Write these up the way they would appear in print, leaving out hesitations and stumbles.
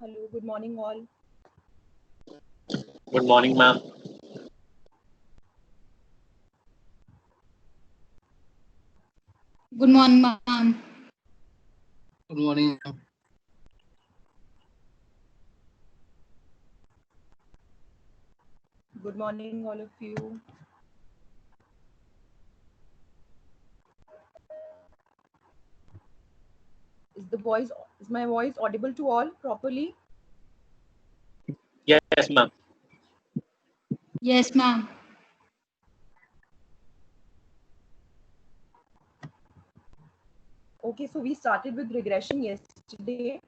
Hello, good morning all. Good morning, ma'am. Good morning, ma'am. Good morning, ma'am. Good morning all of you. Is my voice audible to all properly? Yes, ma'am. Yes, ma'am. Okay, so we started with regression yesterday.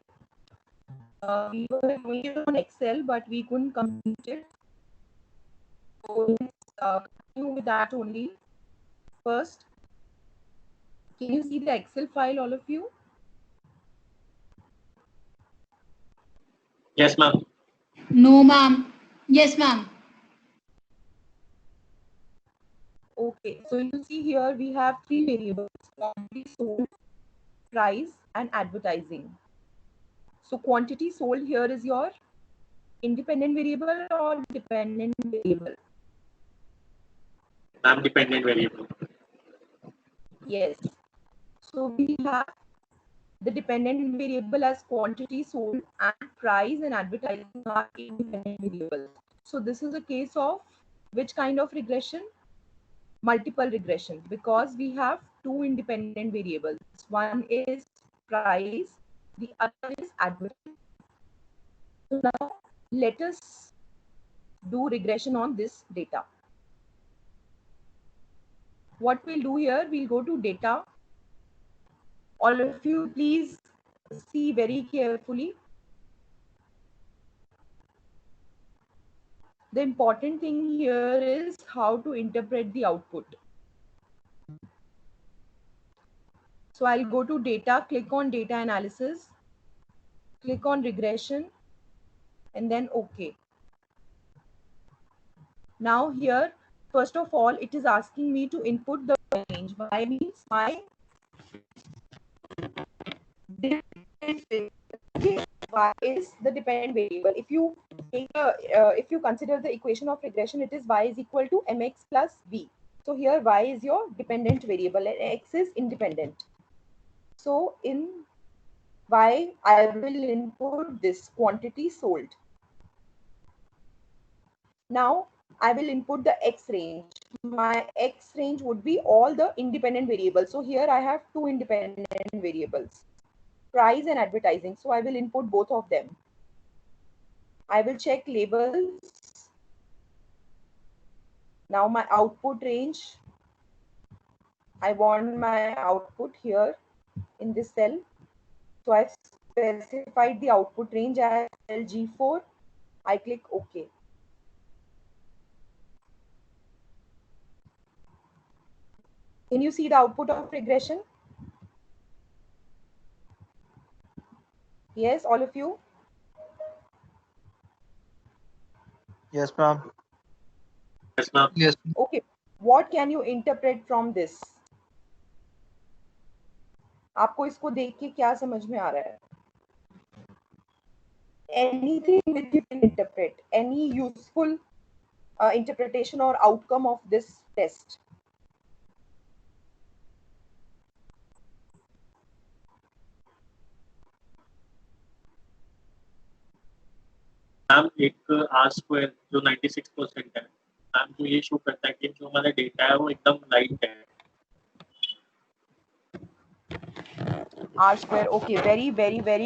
We were doing it on Excel, but we couldn't complete it. So let's continue with that only. First, can you see the Excel file, all of you? Yes, ma'am. No, ma'am. Yes, ma'am. Okay, so you see here we have three variables: quantity sold, price, and advertising. So quantity sold here is your independent variable or dependent variable? Ma'am, dependent variable. Yes. So we have the dependent variable as quantity sold and price and advertising are independent variables. So this is a case of which kind of regression? Multiple regression, because we have two independent variables. One is price, the other is advertising. So now let us do regression on this data. What we'll do here, we'll go to data. All of you please see very carefully. The important thing here is how to interpret the output. So I'll go to data, click on data analysis, click on regression, and then OK. Now here, first of all, it is asking me to input the range. Y means my Y is the dependent variable. If you take if you consider the equation of regression, it is y is equal to mx plus v. So here y is your dependent variable and x is independent. So in y, I will input this quantity sold. Now I will input the x range. My x range would be all the independent variables. So here I have two independent variables, price and advertising. So I will input both of them. I will check labels. Now my output range, I want my output here in this cell. So I've specified the output range as LG4. I click OK. Can you see the output of regression? Yes, all of you? Yes, ma'am. Yes, ma'am. Yes. Okay. What can you interpret from this? आपको इसको देख के क्या समझ में आ रहा है? Anything which you can interpret, any useful interpretation or outcome of this test. Ma'am एक आर स्क्वायर जो 96% है, मैम जो ये शो करता है कि जो हमारा डेटा है वो एकदम लाइट है. R square, okay, very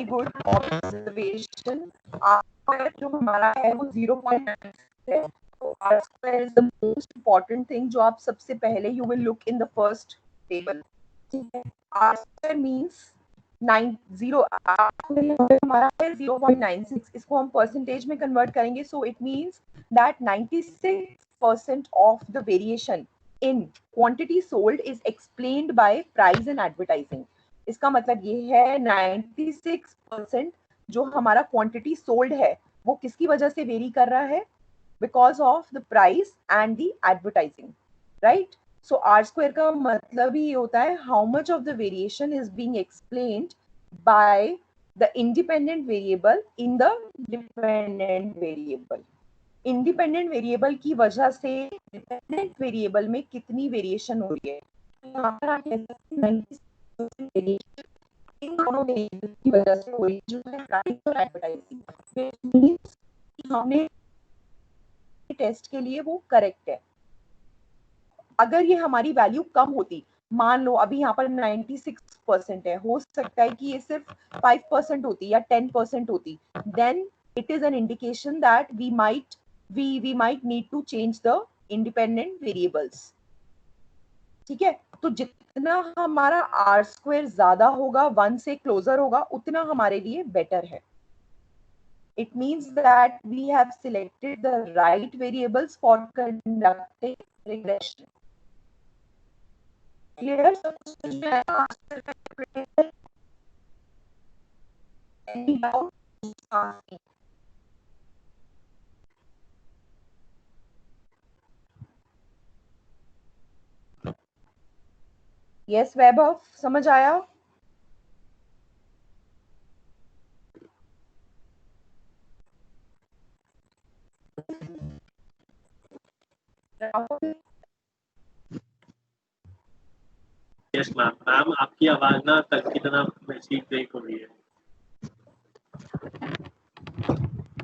good observation. R square जो हमारा है वो 0.9 है. So R square is the most important thing जो आप सबसे पहले you will look in the first table. R square means 0 हमारा है 0.96. इसको हम percentage में convert करेंगे. So it means that 96% of the variation in quantity sold is explained by price and advertising. इसका मतलब ये है 96% जो हमारा क्वांटिटी सोल्ड है वो किसकी वजह से वेरी कर रहा है? Because of the price and the advertising, right? So R square का मतलब ही होता है how much of the variation is being explained by the independent variable in the dependent variable. Independent variable की वजह से डिपेंडेंट वेरिएबल में कितनी वेरिएशन हो रही है, यहाँ पर आप कह सकते हैं 90% वेरिएशन इन दोनों वेरिएबल की वजह से हो रही है, जो है प्राइस और एडवर्टाइजिंग, व्हिच मींस कि हमने टेस्ट के लिए वो करेक्ट है। अगर ये हमारी वैल्यू कम होती, मान लो अभी यहाँ पर 96% है, हो सकता है कि ये सिर्फ 5% होती या 10% होती, then it is an indication that we might need to change the independent variables. ठीक है, तो जितना हमारा आर स्क्वायर ज्यादा होगा, 1 से क्लोजर होगा, उतना हमारे लिए बेटर है. It means that we have selected the right variables for conducting regression. Clear? Any doubt? Yes, वैभव, समझ आया? Yes ma'am. मैम आपकी आवाज ना कल की तरह वैसी ब्रेक हो रही है.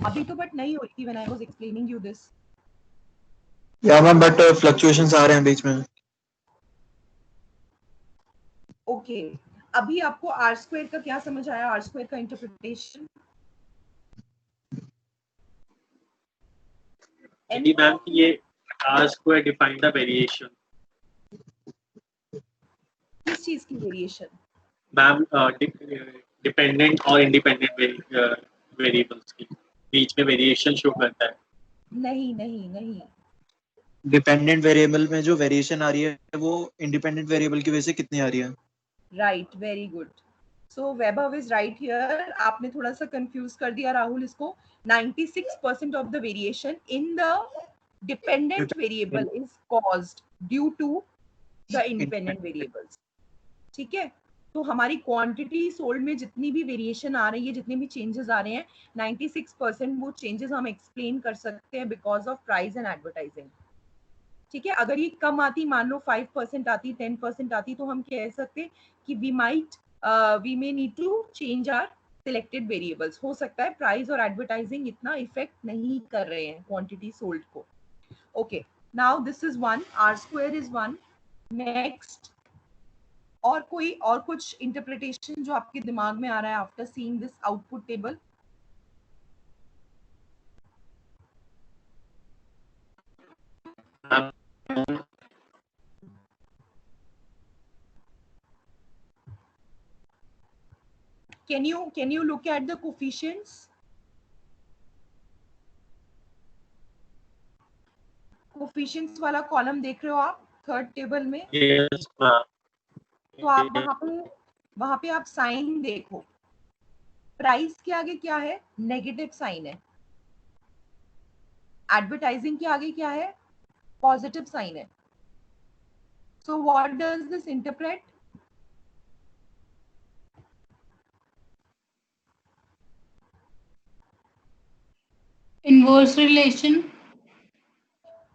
अभी तो बट नहीं हो रही थी when I was explaining you this. या मैम बट फ्लक्चुएशंस आ रहे हैं बीच में. ओके, अभी आपको आर स्क्वायर का क्या समझ आया, आर स्क्वायर का इंटरप्रिटेशन? यदि मैम कि ये R square define the variation. किस चीज की वेरिएशन? मैम डिपेंडेंट और इंडिपेंडेंट वेरिएबल्स की बीच में वेरिएशन शो करता है. नहीं नहीं नहीं, डिपेंडेंट वेरिएबल में जो वेरिएशन आ रही है वो इंडिपेंडेंट वेरिएबल की वजह से कितनी आ रही है? Right, very good. So Vaibhav is right here. आपने थोड़ा सा कंफ्यूज कर दिया राहुल इसको. 96% of the variation in the dependent variable is caused due to the independent variables. ठीक है, तो हमारी क्वांटिटी सोल्ड में जितनी भी वेरिएशन आ रही है, जितने भी चेंजेस आ रहे हैं, 96% वो चेंजेस हम एक्सप्लेन कर सकते हैं because of price and advertising. ठीक है, अगर ये कम आती, मान लो 5% आती, 10% आती, तो हम कह सकते कि we may need to change our selected variables. हो सकता है प्राइस और एडवर्टाइजिंग इतना इफेक्ट नहीं कर रहे हैं क्वांटिटी सोल्ड को. Okay, now this is 1, R square is 1. Next, और कुछ इंटरप्रिटेशन जो आपके दिमाग में आ रहा है after seeing this output table? Can you look at the coefficients? Coefficients वाला कॉलम देख रहे हो आप थर्ड टेबल में? Yes ma'am. तो आप वहां पे आप साइन देखो. प्राइस के आगे क्या है? नेगेटिव साइन है. एडवर्टाइजिंग के आगे क्या है? पॉजिटिव साइन है. So what does this interpret? Inverse relation.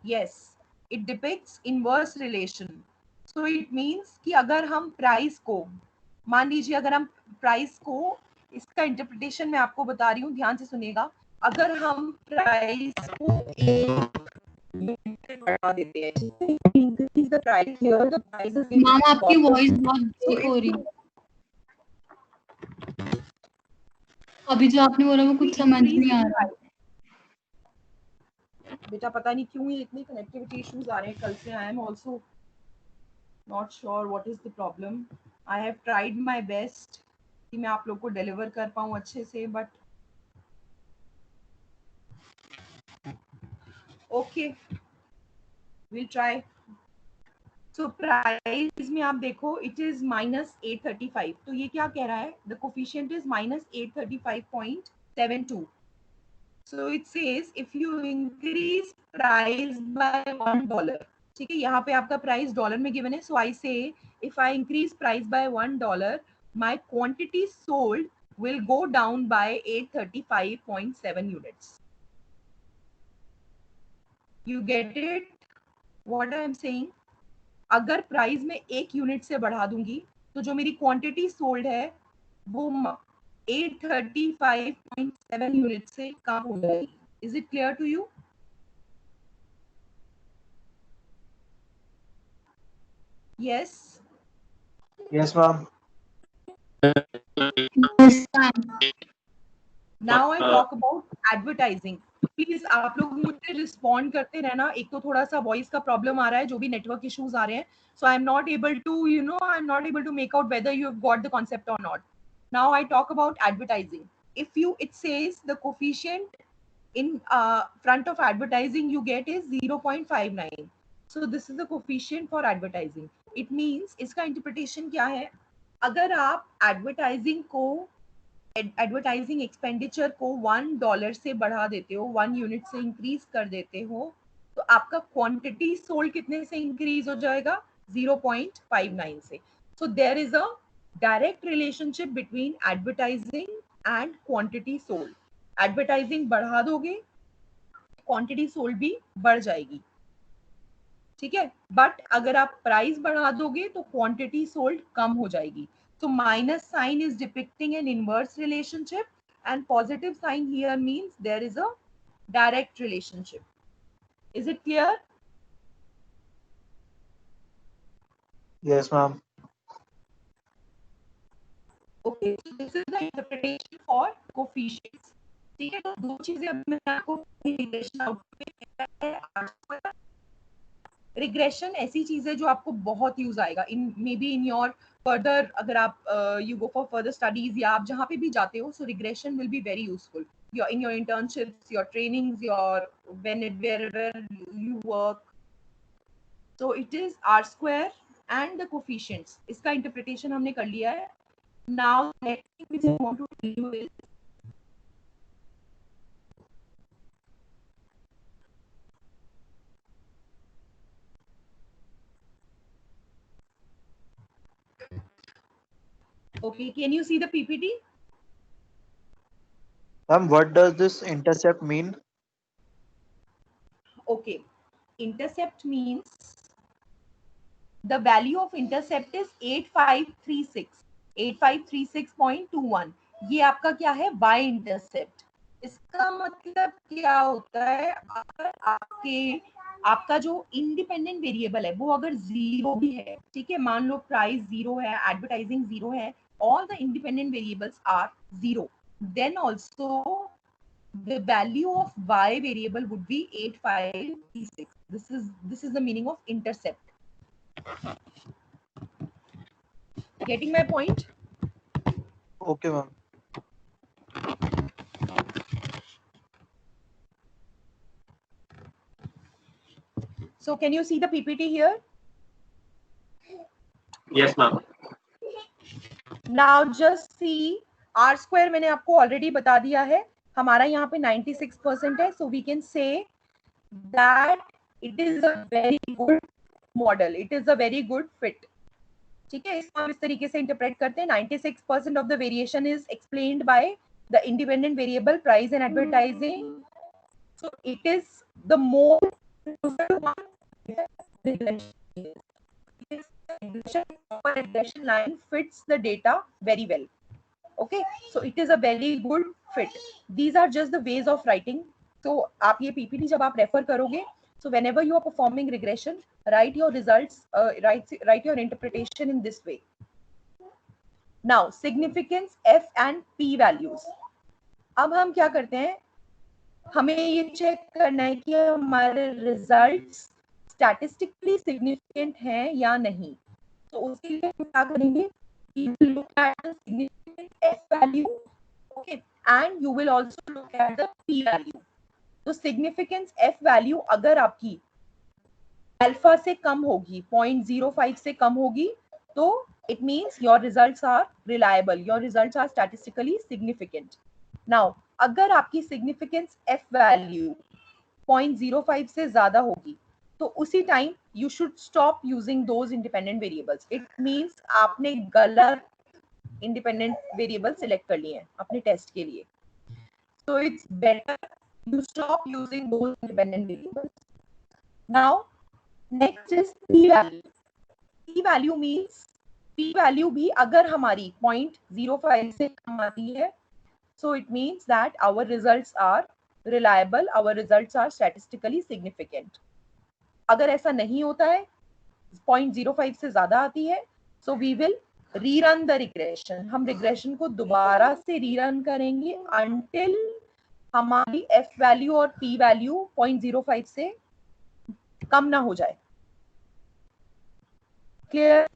Yes, it depicts inverse relation. So it means कि अगर हम प्राइस को, मान लीजिए अगर हम प्राइस को, इसका इंटरप्रिटेशन मैं आपको बता रही हूँ, ध्यान से सुनिएगा. अगर हम प्राइस को बढ़ा देते हैं, increase the price here, the price is ma'am आपकी वॉइस बहुत ब्रेक हो रही है. अभी जो आपने बोला वो कुछ समझ नहीं आ रहा. बेटा पता नहीं क्यों ये इतने कनेक्टिविटी इश्यूज आ रहे हैं कल से. I am also not sure what is the problem. I have tried my best कि मैं आप लोग को डिलीवर कर पाऊं अच्छे से, but okay, will try. So price में आप देखो, इट इज -835. तो ये क्या कह रहा है? The coefficient is -835.72. So it says if you increase price by $1, ठीक है, यहाँ पे आपका प्राइस डॉलर में गिवन है. So I say if I increase price by $1, my quantity sold will go down by 835.7 units. You get it? What I am saying? अगर price में 1 unit से बढ़ा दूंगी तो जो मेरी क्वांटिटी सोल्ड है वो 835.7 यूनिट से कम हो जाएगी. Is it clear to you? Yes. Yes, ma'am. Yes, ma'am. Now I talk about advertising. Please आप लोग मुझे रिस्पॉन्ड करते रहना. एक तो थोड़ा सा वॉइस का प्रॉब्लम आ रहा है, जो भी नेटवर्क इश्यूज आ रहे हैं, so I'm not able to, I'm not able to make out whether you've got the concept or not. Now I talk about advertising. If it says the coefficient in front of advertising you get is 0.59. So this is the coefficient for advertising. It means इसका interpretation क्या है? अगर आप advertising expenditure को $1 से बढ़ा देते हो, 1 यूनिट से इंक्रीज कर देते हो, तो आपका क्वांटिटी सोल्ड कितने से इंक्रीज हो जाएगा? 0.59 से. So there is a direct relationship between advertising and quantity sold. Advertising बढ़ा दोगे, क्वांटिटी सोल्ड भी बढ़ जाएगी. ठीक है, बट अगर आप प्राइस बढ़ा दोगे तो क्वांटिटी सोल्ड कम हो जाएगी. So minus sign is depicting an inverse relationship and positive sign here means there is a direct relationship. Is it clear? Yes, ma'am. Okay, so this is the interpretation for coefficients. ठीक है, तो दो चीजें अब मैं आपको regression output. Regression ऐसी चीज है जो आपको बहुत यूज आएगा in maybe in your further, अगर आप you go for further studies या आप जहाँ पे भी जाते हो. So regression will be very useful in your internships, your trainings, wherever you work. So it is R square and the coefficients. इसका interpretation हमने कर लिया है. Now next thing which I want to tell you is okay, can you see the PPT? Ma'am, what does this intercept mean? Okay, intercept means the value of intercept is 8536.21. ये आपका क्या है? Y intercept. इसका मतलब क्या होता है? अगर आपका जो इंडिपेंडेंट वेरिएबल है वो अगर जीरो भी है, ठीक है, मान लो प्राइस जीरो है, एडवर्टाइजिंग जीरो है, all the independent variables are zero, then also the value of y variable would be 8536. This is the meaning of intercept. Getting my point? Okay, ma'am. So can you see the PPT here? Yes, ma'am. Now just see, R square मैंने आपको already बता दिया है, हमारा यहाँ पे 96% है, so we can say that it is a very good model, it is a very good fit. ठीक है, इसको हम इस तरीके से इंटरप्रेट करते हैं. 96% of the variation is explained by the independent variable price and advertising. So it is the more regression line fits the data very well. Okay, so it is a very good fit. These are just the ways of writing. So आप ये PPT जब आप refer करोगे, so whenever you are performing regression, write your results, write your interpretation in this way. Now significance F and P values. अब हम क्या करते हैं, हमें ये चेक करना है कि हमारे रिजल्ट्स स्टैटिस्टिकली सिग्निफिकेंट हैं या नहीं. तो उसके लिए हम क्या करेंगे, you will look at the significant F value, okay, and you will also look at the P value. तो significance F value अगर आपकी अल्फा से कम होगी, 0.05 से कम होगी, तो it means your results are reliable, your results are statistically significant. Now अगर आपकी significance F value 0.05 से ज्यादा होगी, तो उसी time you should stop using those independent variables. It means आपने गलत इंडिपेंडेंट वेरिएबल सिलेक्ट कर लिए हैं अपने टेस्ट के लिए. So it's better you stop using those independent variables. Now, next is p-value. P-value means p-value भी अगर हमारी 0.05 से कम आती है, so it means that our results are reliable, our results are statistically significant. अगर ऐसा नहीं होता है, 0.05 से ज्यादा आती है, so we will rerun the regression. हम regression को दोबारा से rerun करेंगे until हमारी f वैल्यू और p वैल्यू 0.05 से कम ना हो जाए. Clear?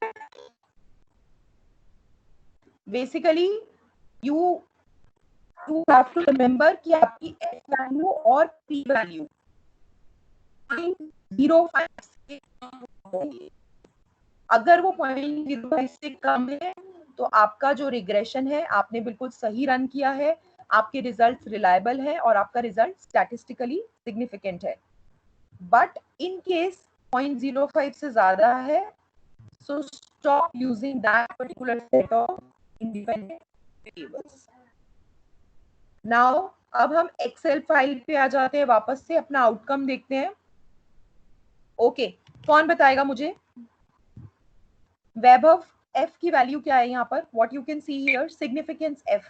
Basically you have to remember कि आपकी f वैल्यू और p वैल्यू 0.05 से कम होगी. अगर वो 0.05 से कम है तो आपका जो रिग्रेशन है आपने बिल्कुल सही रन किया है, आपके रिजल्ट्स रिलायबल है और आपका रिजल्ट स्टैटिस्टिकली सिग्निफिकेंट है. बट इन केस 0.05 से ज्यादा है, so stop using that particular set of independent variables. Now अब हम एक्सेल फाइल पे आ जाते हैं, वापस से अपना आउटकम देखते हैं. ओके, कौन बताएगा मुझे वैभव f की वैल्यू क्या है यहाँ पर? What you can see here, significance f.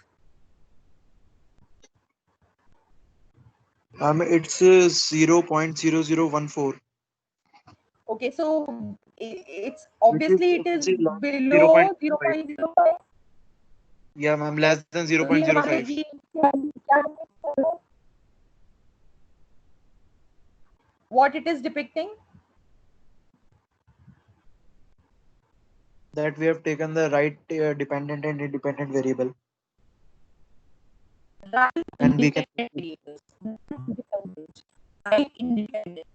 It's 0.0014. Okay, so it's obviously it is below 0.05. 0.05. Yeah, ma'am, less than तो ये हमारे 0.05. जी क्या है? What it is depicting? That we have taken the right dependent and independent variable. Right And we can independent variables. Right independent.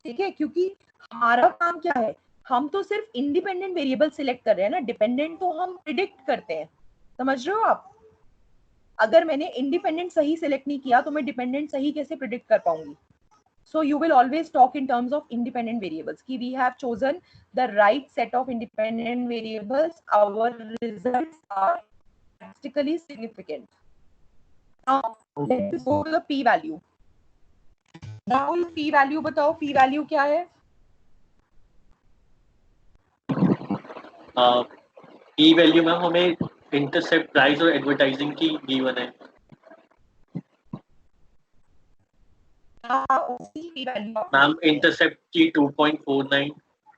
ठीक है, क्योंकि हमारा काम क्या है, हम तो सिर्फ इंडिपेंडेंट वेरिएबल सिलेक्ट कर रहे हैं ना, डिपेंडेंट तो हम प्रिडिक्ट करते हैं. समझ रहे हो आप? अगर मैंने इंडिपेंडेंट सही सिलेक्ट नहीं किया तो मैं डिपेंडेंट सही कैसे प्रिडिक्ट कर पाऊंगी? So you will always talk in terms of independent variables. Ki we have chosen the right set of independent variables. Our results are statistically significant. Now let's go to the p-value. Now p-value बताओ, p-value क्या है? ई value ma'am हमें intercept price और advertising की given है. p-value ma'am intercept की 2.49,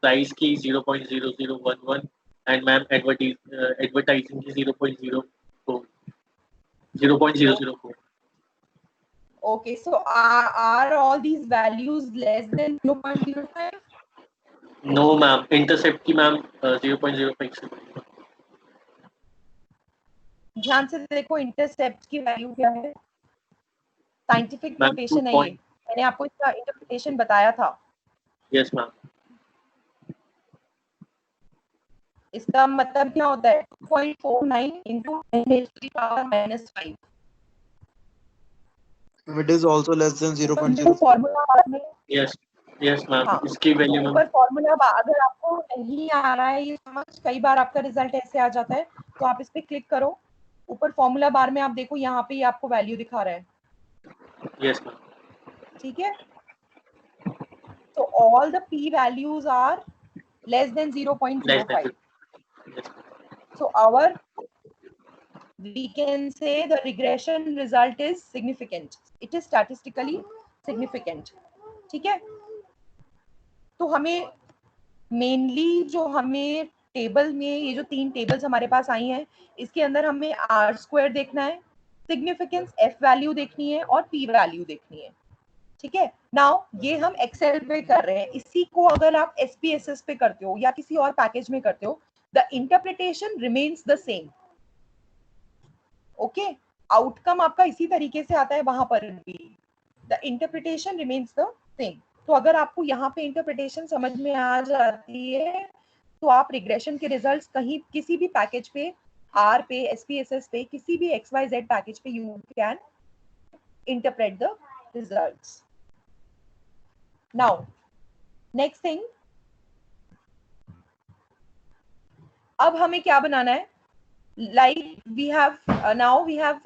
price की 0.0011 and ma'am advertising की 0.004. Okay, so are all these values less than 0.05? No ma'am, intercept की मैम 0.05 से बड़ी है. ध्यान से देखो इंटरसेप्ट की वैल्यू क्या है. साइंटिफिक मैम नोटेशन है ये, मैंने आपको इसका इंटरप्रिटेशन बताया था. Yes ma'am. इसका मतलब क्या होता है? 2.49 into 10⁻⁻⁵. it is also less than 0.0. Formula bar में, यस यस मैम, हाँ, इसकी वैल्यू मैम. ऊपर फॉर्मूला अगर आपको नहीं आ रहा है ये समझ, कई बार आपका रिजल्ट ऐसे आ जाता है, तो आप इस पे क्लिक करो, ऊपर फॉर्मूला बार में आप देखो, यहाँ पे ये आपको वैल्यू दिखा रहा है. Yes ma'am. ठीक है, तो all the p values are less than 0.05. Yes. So we can say the regression result is significant. It is statistically significant. ठीक है, तो हमें मेनली जो हमें टेबल में ये जो 3 टेबल्स हमारे पास आई हैं, इसके अंदर हमें आर स्क्वायर देखना है, सिग्निफिकेंस एफ वैल्यू देखनी है और पी वैल्यू देखनी है. ठीक है, नाउ ये हम एक्सेल पे कर रहे हैं. इसी को अगर आप SPSS पे करते हो या किसी और पैकेज में करते हो, the interpretation remains the same. Okay, outcome आपका इसी तरीके से आता है वहां पर भी, the interpretation remains the same. तो अगर आपको यहाँ पे इंटरप्रिटेशन समझ में आ जाती है तो आप रिग्रेशन के रिजल्ट्स कहीं किसी भी पैकेज पे, आर पे, SPSS पे, किसी भी XYZ पैकेज पे you can interpret the results. Now, next thing, अब हमें क्या बनाना है? like we have now we have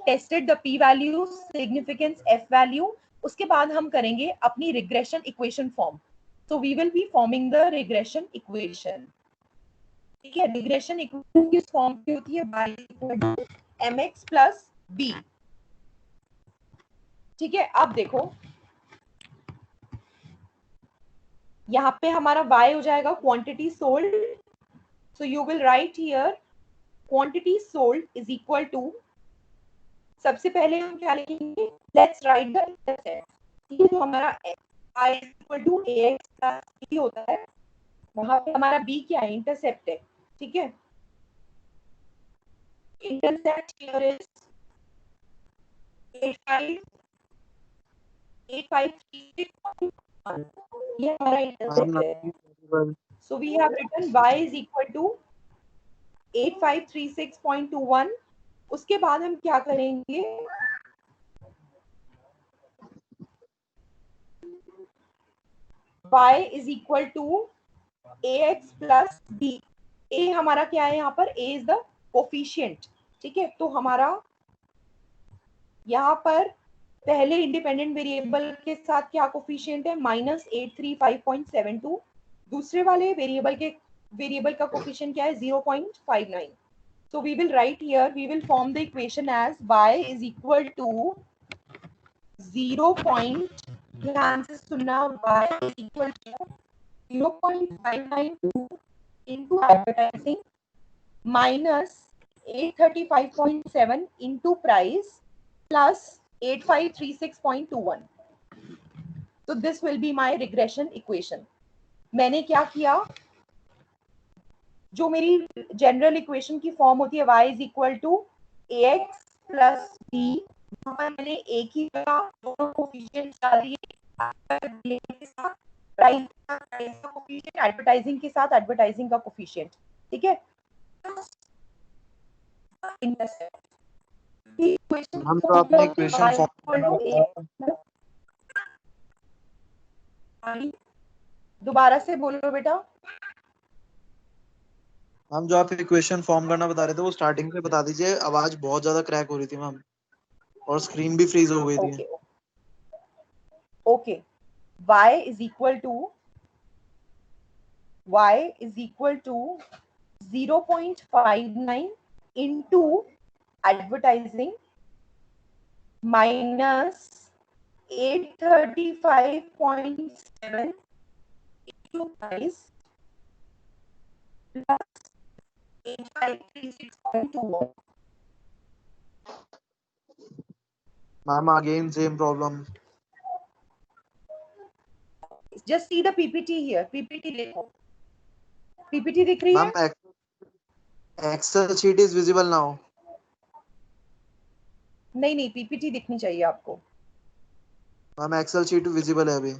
tested the p value, significance, f value. उसके बाद हम करेंगे अपनी regression equation form. So we will be forming the regression equation. ठीक है, regression equation किस form की होती है? y equal to mx plus b. ठीक है, अब देखो यहाँ पे हमारा y हो जाएगा quantity sold. So you will write here quantity sold is equal to, सबसे पहले हम क्या लिखेंगे? Let's write the intercept. ये जो हमारा y is equal to ax plus b होता है, वहां पे हमारा b क्या है? इंटरसेप्ट है. ठीक है, इंटरसेप्ट हियर इज 8536.1. ये हमारा इंटरसेप्ट है. So we have written y is equal to 8536.21. उसके बाद हम क्या करेंगे? y is equal to ax plus b. a हमारा क्या है यहाँ पर? a is the coefficient. ठीक है, तो हमारा यहाँ पर पहले इंडिपेंडेंट वेरिएबल के साथ क्या कोफिशिएंट है? -835.72. दूसरे वाले वेरिएबल का कोफिशिएंट क्या है? 0.59. So we will write here, we will form the equation as y is equal to 0. ध्यान से सुनना, y is equal to 0.592 into advertising minus 835.7 into price plus 8536.21. So this will be my regression equation. मैंने क्या किया? जो मेरी general equation की form होती है y is equal to ax plus b, वहां पर मैंने एक ही जगह दोनों कोफिशिएंट्स डाल दिए. प्राइस का कोफिशिएंट, एडवर्टाइजिंग के साथ एडवर्टाइजिंग का कोफिशिएंट. ठीक है, हम तो आपने इक्वेशन फॉर्म दोबारा से बोलो बेटा. मैम जो आप इक्वेशन फॉर्म करना बता रहे थे वो स्टार्टिंग से बता दीजिए. आवाज बहुत ज्यादा क्रैक हो रही थी मैम और स्क्रीन भी फ्रीज हो गई थी. Okay, y is equal to 0.59 into advertising minus 835.7 into price plus 8536.21. Ma'am again same problem. Just see the PPT here. PPT देखो. PPT दिख रही है? Ma'am excel sheet is visible now. नहीं, PPT दिखनी चाहिए आपको. मैम एक्सेल शीट विजिबल है अभी.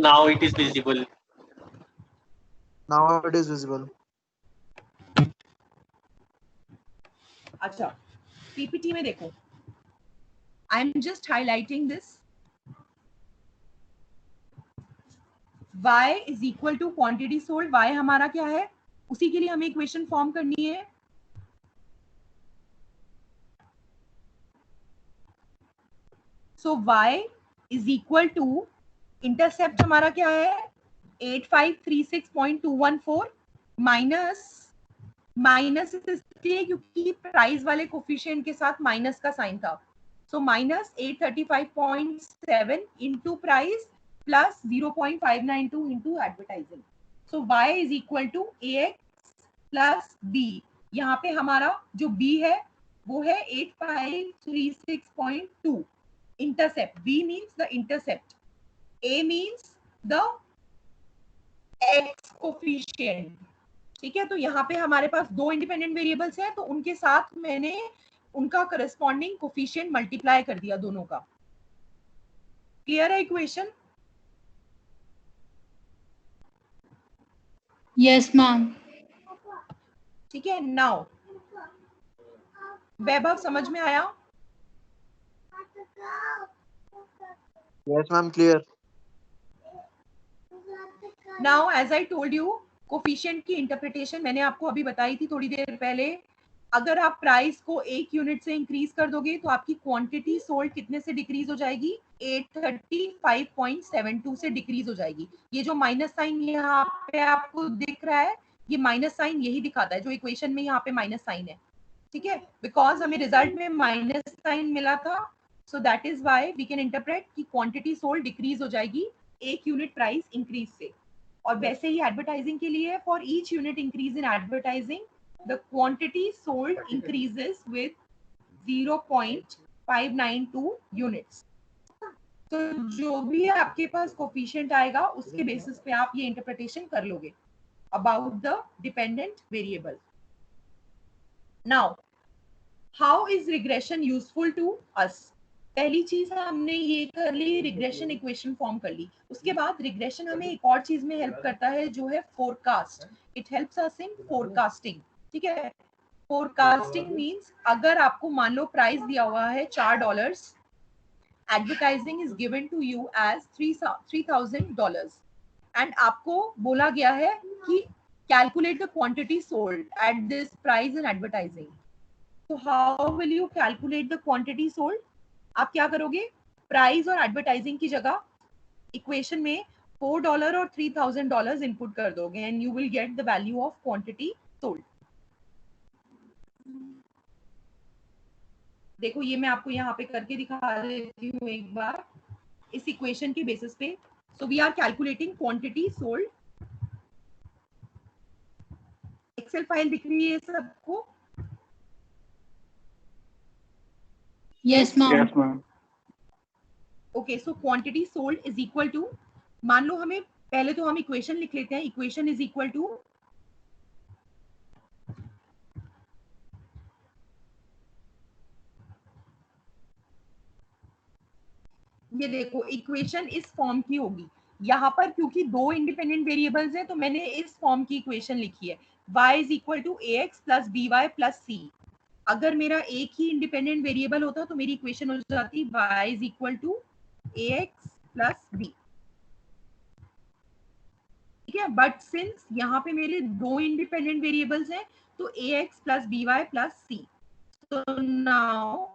Now it is visible. Now it is visible. अच्छा, PPT में देखो. I am just highlighting this. y is equal to quantity sold. y हमारा क्या है? उसी के लिए हमें इक्वेशन फॉर्म करनी है. So y is equal to intercept हमारा क्या है? 8536.214 माइनस इसलिए क्योंकि प्राइस वाले कोफिशिएंट के साथ माइनस का साइन था. So minus 835.7 into price plus 0.592 into advertising. So y is equal to ax plus b. यहाँ पे हमारा जो b है वो है 8536.2. intercept, b means the intercept, a means the x coefficient. ठीक है, तो यहाँ पे हमारे पास दो इंडिपेंडेंट वेरिएबल्स हैं, तो उनके साथ मैंने उनका करस्पॉन्डिंग कोफिशिएंट मल्टीप्लाई कर दिया दोनों का. क्लियर है इक्वेशन? Yes ma'am. ठीक है, नाउ वैभव समझ में आया? Yes ma'am clear. Now as I told you, coefficient की इंटरप्रिटेशन मैंने आपको अभी बताई थी थोड़ी देर पहले। अगर आप प्राइस को 1 यूनिट से इंक्रीज कर दोगे तो आपकी क्वांटिटी सोल्ड कितने से डिक्रीज हो जाएगी? 835.72 से डिक्रीज हो जाएगी। ये जो माइनस साइन यहाँ पे आपको दिख रहा है, ये माइनस साइन यही दिखाता है, जो इक्वेशन में यहाँ पे माइनस साइन है, ठीक है, बिकॉज हमें रिजल्ट में माइनस साइन मिला था, so that is why we can interpret कि क्वांटिटी सोल्ड डिक्रीज हो जाएगी 1 यूनिट प्राइस इंक्रीज से। और वैसे ही एडवर्टाइजिंग के लिए, for each unit increase in advertising the quantity sold increases with 0.592 units. तो जो भी आपके पास कोफिशिएंट आएगा उसके बेसिस पे आप ये इंटरप्रिटेशन कर लोगे about the dependent variable. Now, how is regression useful to us? पहली चीज हमने ये कर ली, रिग्रेशन इक्वेशन फॉर्म कर ली। उसके बाद रिग्रेशन हमें एक और चीज में हेल्प करता है जो है forecast. It helps us in forecasting, ठीक है। फोरकास्टिंग मींस अगर आपको मान लो प्राइस दिया हुआ है $4, advertising is given to you as $3,000 and आपको बोला गया है कि calculate the quantity sold at this price in advertising. तो how will you calculate the quantity sold? आप क्या करोगे? प्राइस और एडवर्टाइजिंग की जगह इक्वेशन में $4 और $3,000 इनपुट कर दोगे and you will get the value of quantity sold. देखो ये मैं आपको यहाँ पे करके दिखा देती हूँ एक बार इस इक्वेशन के बेसिस पे। So we are calculating quantity sold. Excel file दिख रही है सबको? Yes ma'am. Yes, ma'am. Okay, so quantity sold is equal to, मान लो हमें पहले तो हम इक्वेशन लिख लेते हैं। इक्वेशन इज इक्वल टू ये देखो इक्वेशन इस फॉर्म की होगी। यहाँ पर क्योंकि दो इंडिपेंडेंट वेरिएबल्स हैं तो मैंने इस फॉर्म की इक्वेशन लिखी है, y is equal to ax plus by plus c। अगर मेरा एक ही इंडिपेंडेंट वेरिएबल होता तो मेरी इक्वेशन हो जाती y is equal to ax plus b, ठीक है। बट सिंस यहाँ पे मेरे दो इंडिपेंडेंट वेरिएबल्स हैं तो ax plus by plus c, तो नाउ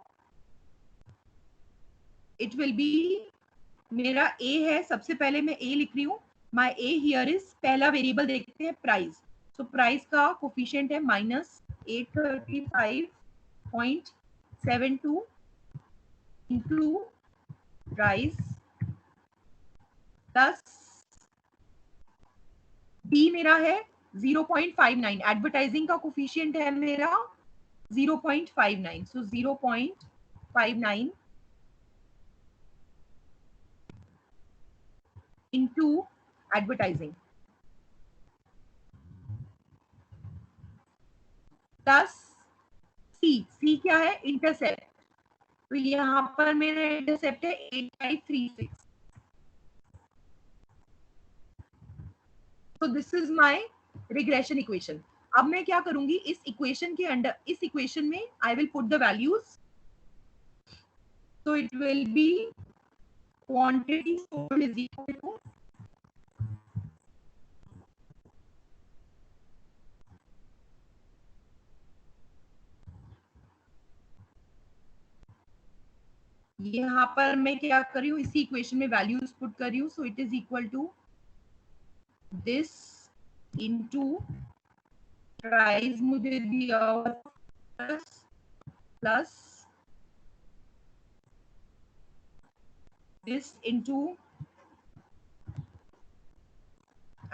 इट विल बी, मेरा a है, सबसे पहले मैं a लिख रही हूँ। माय a हियर इज, पहला वेरिएबल देखते हैं प्राइस। सो प्राइस का कोफिशिएंट है -835.72 इंटू प्राइस प्लस b मेरा है 0.59। एडवर्टाइजिंग का कोफिशिएंट है मेरा 0.59, सो 0.59 into advertising plus C क्या है? इंटरसेप्ट। तो यहाँ पर मेरा इंटरसेप्ट है 8536। तो this is my regression equation. अब मैं क्या करूंगी, इस इक्वेशन के अंडर, इस इक्वेशन में I will put the values. तो it will be quantity sold is equal to यहाँ पर मैं क्या कर रही हूँ, इसी इक्वेशन में वैल्यूज पुट कर रही हूँ। So it is equal to this into price मुझे दिया plus this into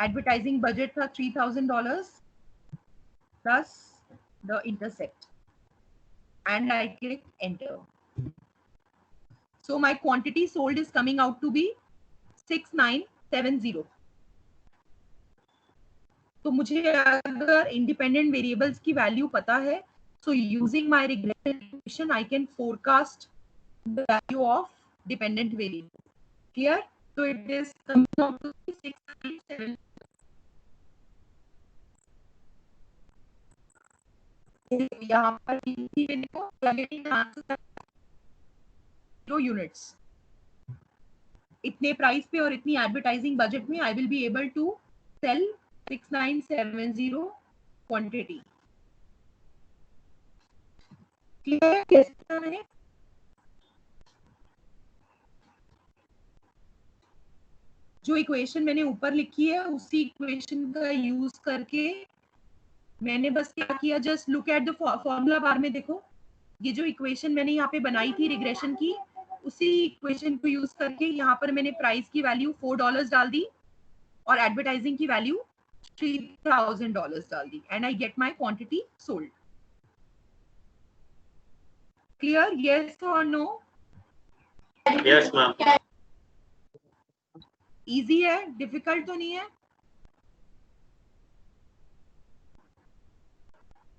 advertising budget था $3,000 plus the intercept and I click enter. So my quantity sold is coming out to be 6970. तो मुझे अगर independent variables की value पता है, so using my regression equation I can forecast the value of dependent variable. Clear? So it is coming out to be 697. यहाँ पर देखो 0 units, इतने प्राइस पे और इतनी एडवर्टाइजिंग बजट में I will be able to sell 6970 quantity. Clear? कैसे करना है? जो इक्वेशन मैंने ऊपर लिखी है उसी इक्वेशन का यूज करके मैंने बस क्या किया, just look at the formula bar में देखो, ये जो इक्वेशन मैंने यहाँ पे बनाई थी रिग्रेशन की, उसी इक्वेशन को यूज करके यहाँ पर मैंने प्राइस की वैल्यू $4 डाल दी और एडवर्टाइजिंग की वैल्यू $3000 डाल दी and I get my quantity sold. Clear? Yes और नो? Yes ma'am. इजी है, डिफिकल्ट तो नहीं है?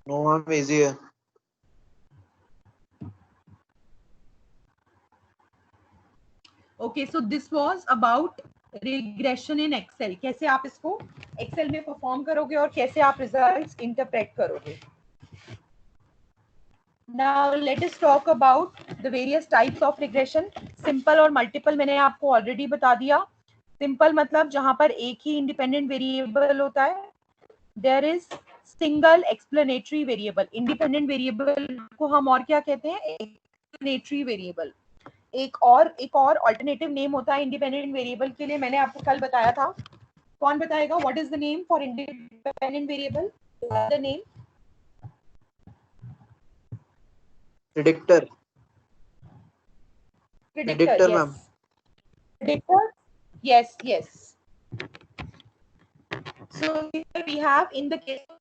नो मैम, इजी है। Okay, so this was about regression in Excel. कैसे आप इसको Excel में परफॉर्म करोगे और कैसे आप रिजल्ट्स इंटरप्रेट करोगे। Now let us talk about the various types of regression. Simple और multiple मैंने आपको ऑलरेडी बता दिया। Simple मतलब जहां पर एक ही इंडिपेंडेंट वेरिएबल होता है। There is single explanatory variable. Independent variable को हम और क्या कहते हैं? Explanatory variable. एक और अल्टरनेटिव नेम होता है इंडिपेंडेंट वेरिएबल के लिए, मैंने आपको कल बताया था। कौन बताएगा? What is the name for independent variable? The name predictor. predictor, ma'am. yes. Predictor, yes. So here we have, in the case of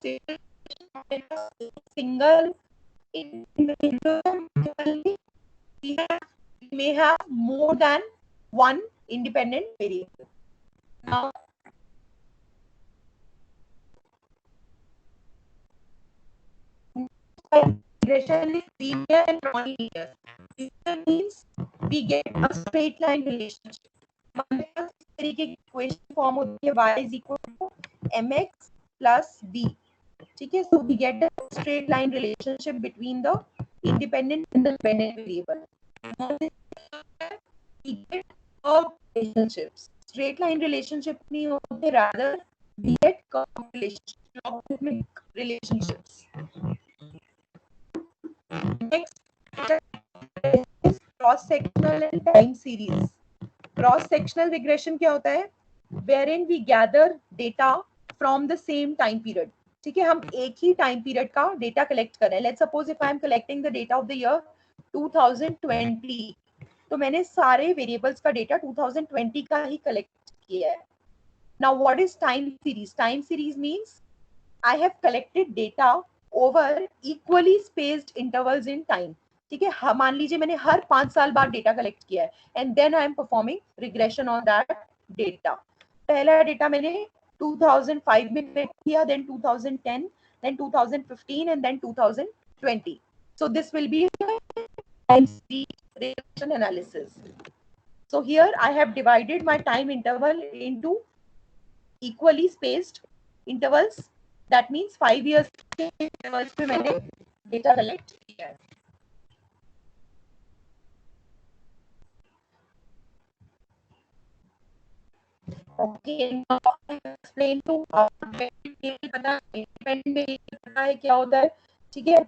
single individual, we may have more than one independent variable. Now regression is linear and non-linear. Linear means we get a straight line relationship. इस तरीके की equation form होती है y is equal to mx plus b. ठीक है, so we get a straight line relationship between the independent and the dependent variable. We get curved relationships. Straight line relationship नहीं होते, rather we get curved relationships, logarithmic relationships. Next is cross sectional and time series. Cross sectional regression क्या होता है? Wherein we gather data from the same time period. ठीक है, हम एक ही time period का डेटा कलेक्ट कर रहे हैं. Let's suppose if I am collecting the data of the year 2020, तो मैंने सारे वेरिएबल्स का डेटा 2020 का ही कलेक्ट किया है. Now what is time series? Time series means I have collected data over equally spaced intervals in time. ठीक है, मान लीजिए मैंने हर 5 साल बाद डेटा कलेक्ट किया है and then I am performing regression on that data. पहला डेटा मैंने 2005 में कलेक्ट किया, then 2010, then 2015 and then 2020. So this will be time series regression analysis. So here I have divided my time interval into equally spaced intervals. That means 5 years के intervals पे मैंने data collect किया है. Okay, now I explain to independent variable पता है क्या होता है. ठीक है,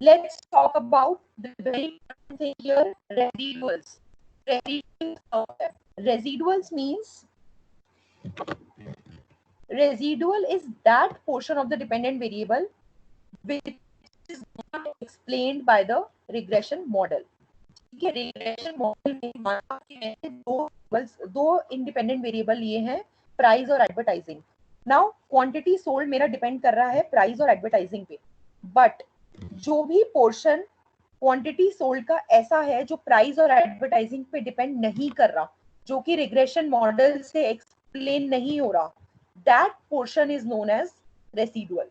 let's talk about the very important thing here, residuals. Residuals means residual is that portion of the dependent variable which is not explained by the regression model. ठीक है, regression model में माना कि मैंने दो इंडिपेंडेंट वेरिएबल लिए हैं, price और एडवर्टाइजिंग. नाउ क्वांटिटी सोल्ड मेरा डिपेंड कर रहा है प्राइस और एडवर्टाइजिंग पे, बट जो भी पोर्शन क्वांटिटी सोल्ड का ऐसा है जो प्राइस और एडवर्टाइजिंग पे डिपेंड नहीं कर रहा, जो कि रिग्रेशन मॉडल से एक्सप्लेन नहीं हो रहा, that portion is known as residual.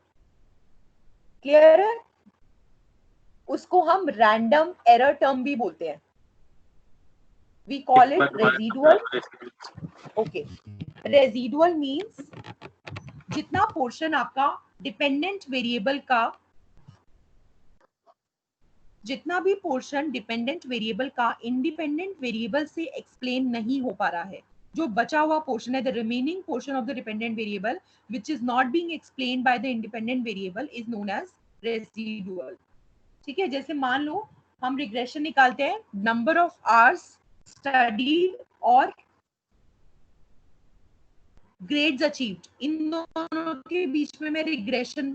Clear है? उसको हम रैंडम एरर टर्म भी बोलते हैं. We call it residual. Okay, residual means जितना पोर्शन आपका डिपेंडेंट वेरिएबल का, जितना भी पोर्शन डिपेंडेंट वेरिएबल का इंडिपेंडेंट वेरिएबल से एक्सप्लेन नहीं हो पा रहा है, जो बचा हुआ पोर्शन है, the remaining portion of the dependent variable which is not being explained by the independent variable is known as residual. ठीक है, जैसे मान लो हम रिग्रेशन निकालते हैं, नंबर ऑफ आवर्स स्टडीड और ग्रेड्स अचीव्ड, इन दोनों के बीच में मैं रिग्रेशन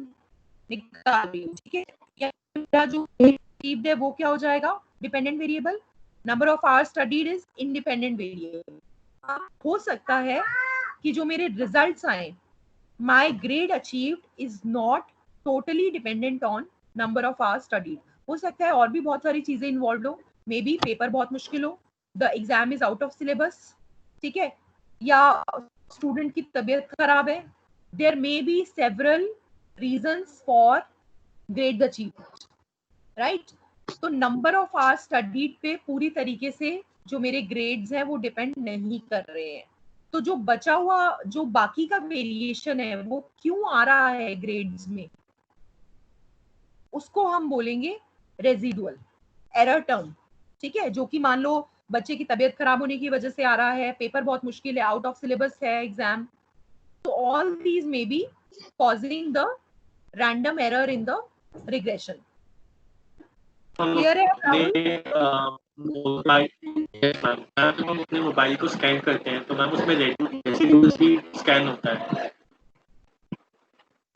निकाल रही हूँ। ठीक है, या मेरा जो अचीव्ड है वो क्या हो जाएगा, dependent variable, number of hours studied is independent variable. हो सकता है कि जो मेरे रिजल्ट्स आए, my grade achieved is not totally dependent on number of hours studied. हो सकता है और भी बहुत सारी चीजें इन्वॉल्व हो, मे बी पेपर बहुत मुश्किल हो, the exam is out of syllabus, ठीक है, या स्टूडेंट की तबीयत खराब है, there may be several reasons for grade achievement, right. तो नंबर ऑफ आवर्स स्टडीड पे पूरी तरीके से जो मेरे ग्रेड्स हैं वो डिपेंड नहीं कर रहे हैं। तो जो बचा हुआ, जो बाकी का वेरिएशन है वो क्यों आ रहा है ग्रेड्स में, उसको हम बोलेंगे रेजिडुअल एरर टर्म। ठीक है, जो कि मान लो बच्चे की तबीयत खराब होने की वजह से आ रहा है, पेपर बहुत मुश्किल है, आउट ऑफ सिलेबस है एग्जाम, तो all these may be causing the random error in the regression. Clear है राहुल? हम अपने मोबाइल को स्कैन करते हैं तो मैम उसमें रेसिडुअल्स भी स्कैन होता है,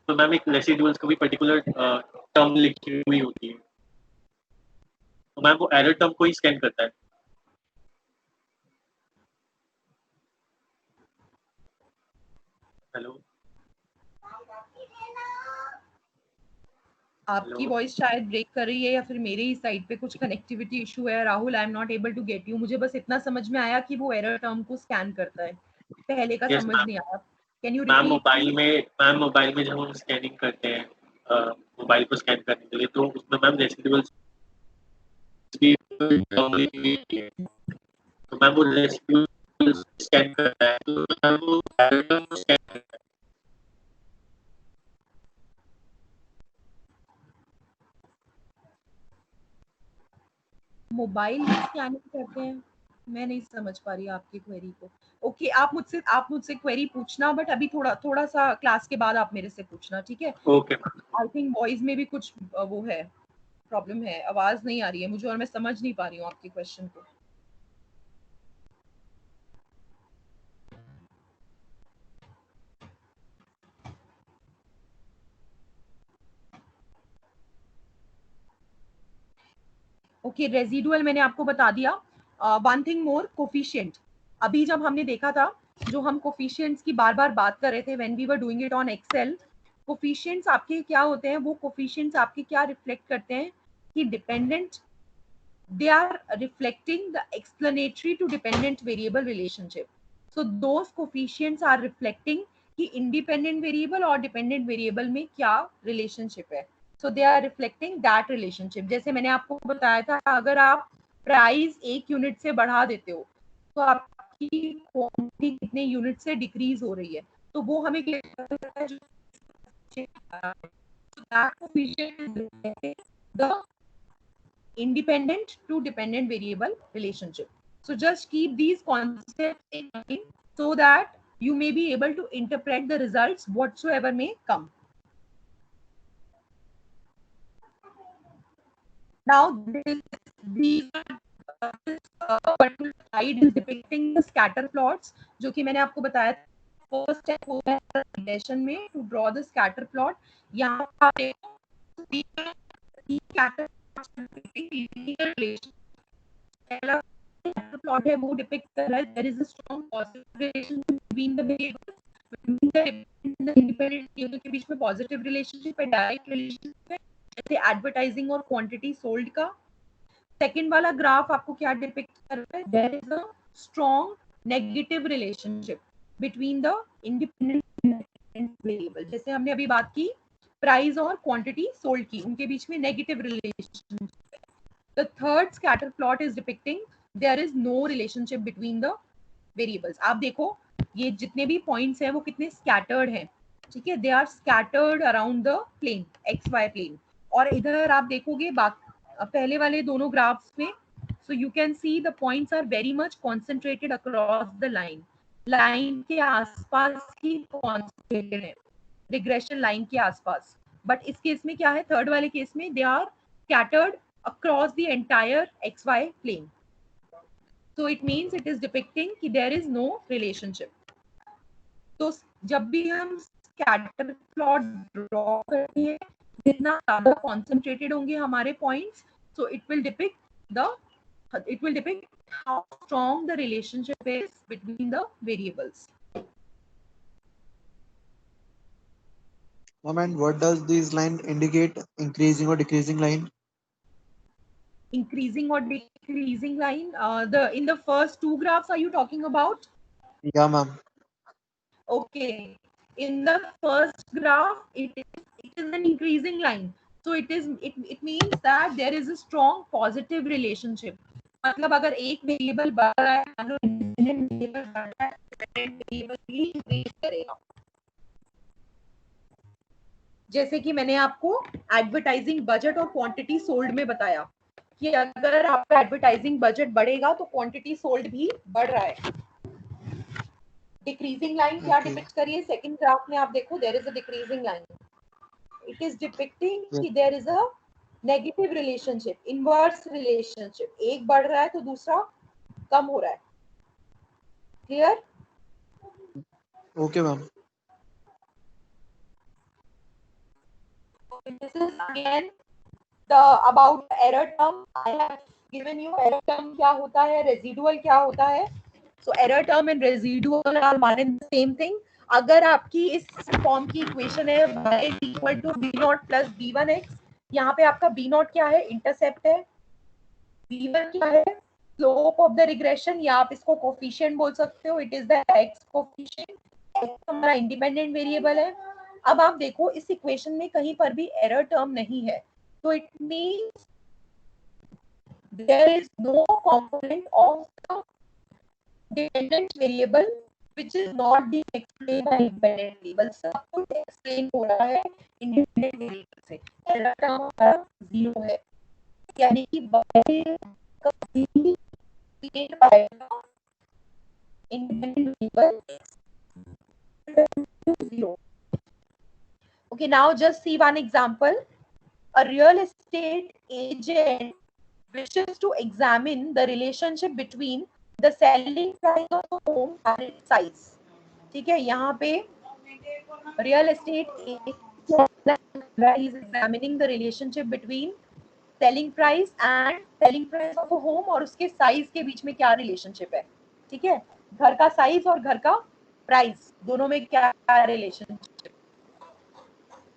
तो मैम एक रेसिडुअल्स को भी पर्टिकुलर टर्म लिखी हुई होती है, तो मैम वो एरर टर्म को ही स्कैन करता है। हेलो, आपकी वॉइस शायद ब्रेक कर रही है या फिर मेरे ही साइड पे कुछ कनेक्टिविटी इशू है। Rahul, I am not able to get you. मुझे बस इतना समझ में आया कि वो एरर टर्म को स्कैन करता है, पहले का yes, समझ नहीं आया। Can you ma'am repeat? Mobile में जब हम स्कैनिंग करते हैं मोबाइल को स्कैन करने के लिए, तो उसमें मैम रेसिडुअल्स भी टर्म लिखी हुई है, तो मैम वो रेसिडुअल्स स्कैन करता है, तो मैम वो एरर टर्म को स्कैन करता है। मोबाइल में स्कैनिंग करते हैं? मैं नहीं समझ पा रही आपकी क्वेरी को। ओके, आप मुझसे क्वेरी पूछना, बट अभी थोड़ा सा क्लास के बाद आप मेरे से पूछना, ठीक है? Okay ma'am. I think voice में भी कुछ वो है, प्रॉब्लम है, आवाज नहीं आ रही है मुझे और मैं समझ नहीं पा रही हूँ आपके क्वेश्चन को। ओके, रेजिडुअल मैंने आपको बता दिया। One thing more, coefficient. अभी जब हमने देखा था, जो हम कोफिशिएंट्स की बार बार बात कर रहे थे when we were doing it on excel, coefficients आपके क्या होते हैं, वो कोफिशिएंट्स आपके क्या रिफ्लेक्ट करते हैं कि dependent, they are reflecting the explanatory to dependent variable relationship. So those coefficients are reflecting कि independent variable और dependent variable में क्या relationship है. So they are reflecting that relationship. जैसे मैंने आपको बताया था, अगर आप प्राइस 1 यूनिट से बढ़ा देते हो तो आपकी क्वांटिटी कितने यूनिट से डिक्रीज हो रही है, तो वो हमें the independent to dependent variable relationship. So just keep these concepts in mind so that you may be able to interpret the results whatsoever may come. Now this particular slide is depicting the scatter plots, जो कि मैंने आपको बताया first step होता है regression में to draw the scatter plot. यहाँ पे स्कैटर पहला प्लॉट है वो डिपिक्ट कर रहा है there is a strong positive relation between the variables, between the independent variable के बीच में पॉजिटिव रिलेशनशिप है, डायरेक्ट रिलेशनशिप है, जैसे एडवर्टाइजिंग और क्वांटिटी सोल्ड का। सेकंड वाला ग्राफ आपको क्या डिपिक्ट कर रहा है, there is a strong negative relationship between the independent variable, जैसे हमने अभी बात की प्राइस और क्वांटिटी सोल्ड की, उनके बीच में नेगेटिव रिलेशनशिप है। The third scatter plot is depicting there is no relationship between the variables. आप देखो ये जितने भी पॉइंट्स हैं वो कितने स्कैटर्ड हैं, ठीक है, they are scattered around the plane X Y plane. और इधर आप देखोगे पहले वाले दोनों ग्राफ्स में, so you can see the points are very much concentrated across the line. Line के आसपास ही कॉन्सेंट्रेटेड है, रिग्रेशन लाइन के आसपास। बट इस केस में क्या है, थर्ड वाले केस में they are scattered across the entire xy plane. So it means it is depicting कि there is no relationship. तो जब भी हम स्कैटर प्लॉट ड्रॉ करते हैं, जितना ज्यादा कॉन्सेंट्रेटेड होंगे हमारे points, so it will depict how strong the relationship is between the variables. Ma'am, and what does this line indicate? Increasing or decreasing line? Increasing or decreasing line, in the first two graphs are you talking about? Yeah, ma'am. Okay, in the first graph it is an increasing line, so it means that there is a strong positive relationship. मतलब अगर एक variable बढ़ रहा है, मान लो independent variable बढ़ रहा है, डिपेंडेंट वेरिएबल भी इंक्रीज करेगा। जैसे कि मैंने आपको एडवर्टाइजिंग बजट और क्वांटिटी सोल्ड में बताया कि अगर आपका एडवर्टाइजिंग बजट बढ़ेगा तो क्वांटिटी सोल्ड भी बढ़ रहा है। डिक्रीजिंग लाइन क्या डिपिक्ट करिए, सेकंड ग्राफ में आप देखो, there is a decreasing line, it is depicting कि there is a negative relationship, inverse relationship, एक बढ़ रहा है तो दूसरा कम हो रहा है। Clear? Okay, ma'am. This is again the about error term. I have given you error term क्या होता है, रेजिडुअल क्या होता है। So error term and residual are one and the same thing. अगर आपकी इस फॉर्म की इक्वेशन है y is equal to b0 plus b1x, यहाँ पे आपका b0 क्या है, इंटरसेप्ट है, b1 क्या है, स्लोप ऑफ द रिग्रेशन, या आप इसको कोफिशिएंट बोल सकते हो, it is the x coefficient, x हमारा इंडिपेंडेंट वेरिएबल है। अब आप देखो इस इक्वेशन में कहीं पर भी एरर टर्म नहीं है, तो it means there is no component of the dependent variable which is not being explained by independent variable, सब कुछ explain हो रहा है independent variable से। error term हमारा 0 है, यानी कि y कभी भी create पाएगा independent variable 0. Okay, now just see one example. A real estate agent wishes to examine the relationship between the selling price of a home and its size. ठीक है, यहाँ पे real estate is examining the relationship between selling price and selling price of a home, और उसके size के बीच में क्या रिलेशनशिप है। ठीक है, घर का साइज और घर का प्राइस दोनों में क्या रिलेशनशिप।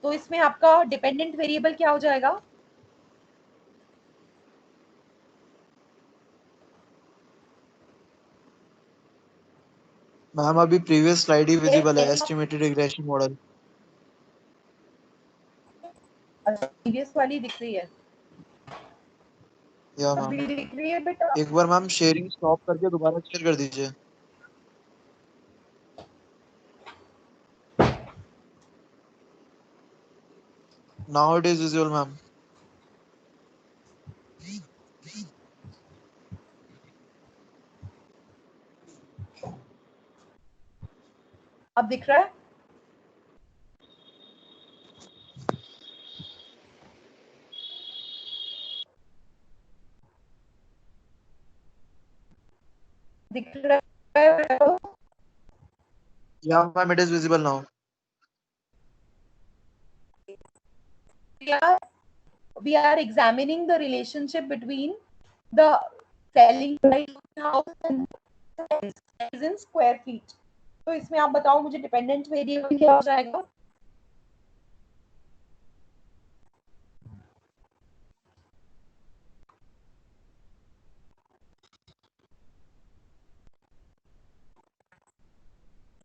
तो इसमें आपका डिपेंडेंट वेरिएबल क्या हो जाएगा, मैम अभी प्रीवियस स्लाइड ही विजिबल है, एस्टिमेटेड रिग्रेशन मॉडल। प्रीवियस वाली दिख रही है, या मैम, अभी दिख रही है बेटा। एक बार मैम शेयरिंग स्टॉप करके दोबारा शेयर कर दीजिए। Now it is visible ma'am. अब दिख रहा है, दिख रहा है। या ma'am, it is visible now. We are examining the relationship between the selling price of the house and size in square feet. तो इसमें आप बताओ मुझे डिपेंडेंट वेरिएबल क्या हो जाएगा।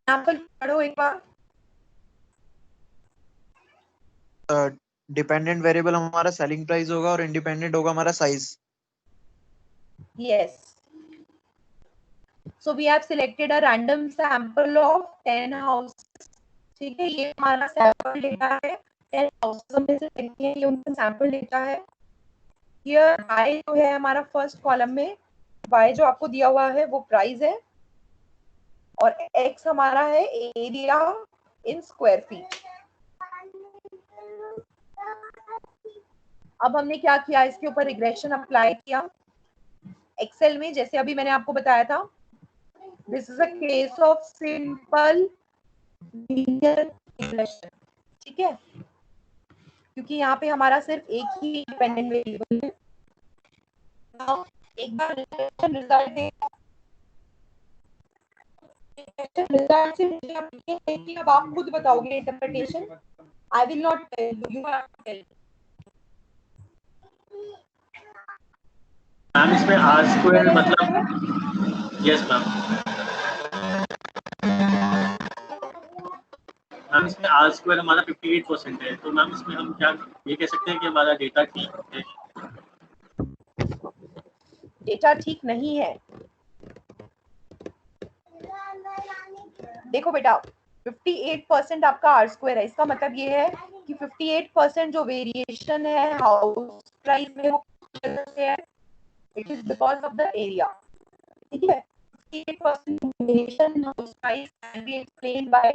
एग्जांपल पढ़ो एक बार। डिपेंडेंट वेरिएबल हमारा सेलिंग प्राइस होगा और इंडिपेंडेंट होगा हमारा size. Yes. So we have selected a random sample of 10 houses. ठीक है, ये हमारा सैंपल डेटा है, 10 houses में से देखते हैं, ये उनका सैंपल डेटा है। Here y जो है हमारा फर्स्ट कॉलम में, y जो आपको दिया हुआ है वो प्राइस है, और x हमारा है एरिया इन स्क्वायर फीट। अब हमने क्या किया, इसके ऊपर रिग्रेशन अप्लाई किया एक्सेल में, जैसे अभी मैंने आपको बताया था। This is a case of simple linear regression, ठीक है, क्योंकि यहाँ पे हमारा सिर्फ एक ही इंडिपेंडेंट वेरिएबल है। Now, एक बार रिजल्ट देखो, रिजल्ट से मुझे अब ये है कि अब आप खुद बताओगे interpretation. I will not tell you, you have to tell. Ma'am इसमें आर स्क्वायर मतलब, यस मैम, मैम इसमें आर स्क्वायर हमारा 58% है, तो मैम इसमें हम क्या ये कह सकते हैं कि हमारा डेटा ठीक है? डेटा ठीक नहीं है। देखो बेटा, 58% आपका आर स्क्वायर है, इसका मतलब ये है कि 58% जो वेरिएशन है हाउस प्राइस में वो है, it is because of the area, ठीक है। 58% variation house price can be explained by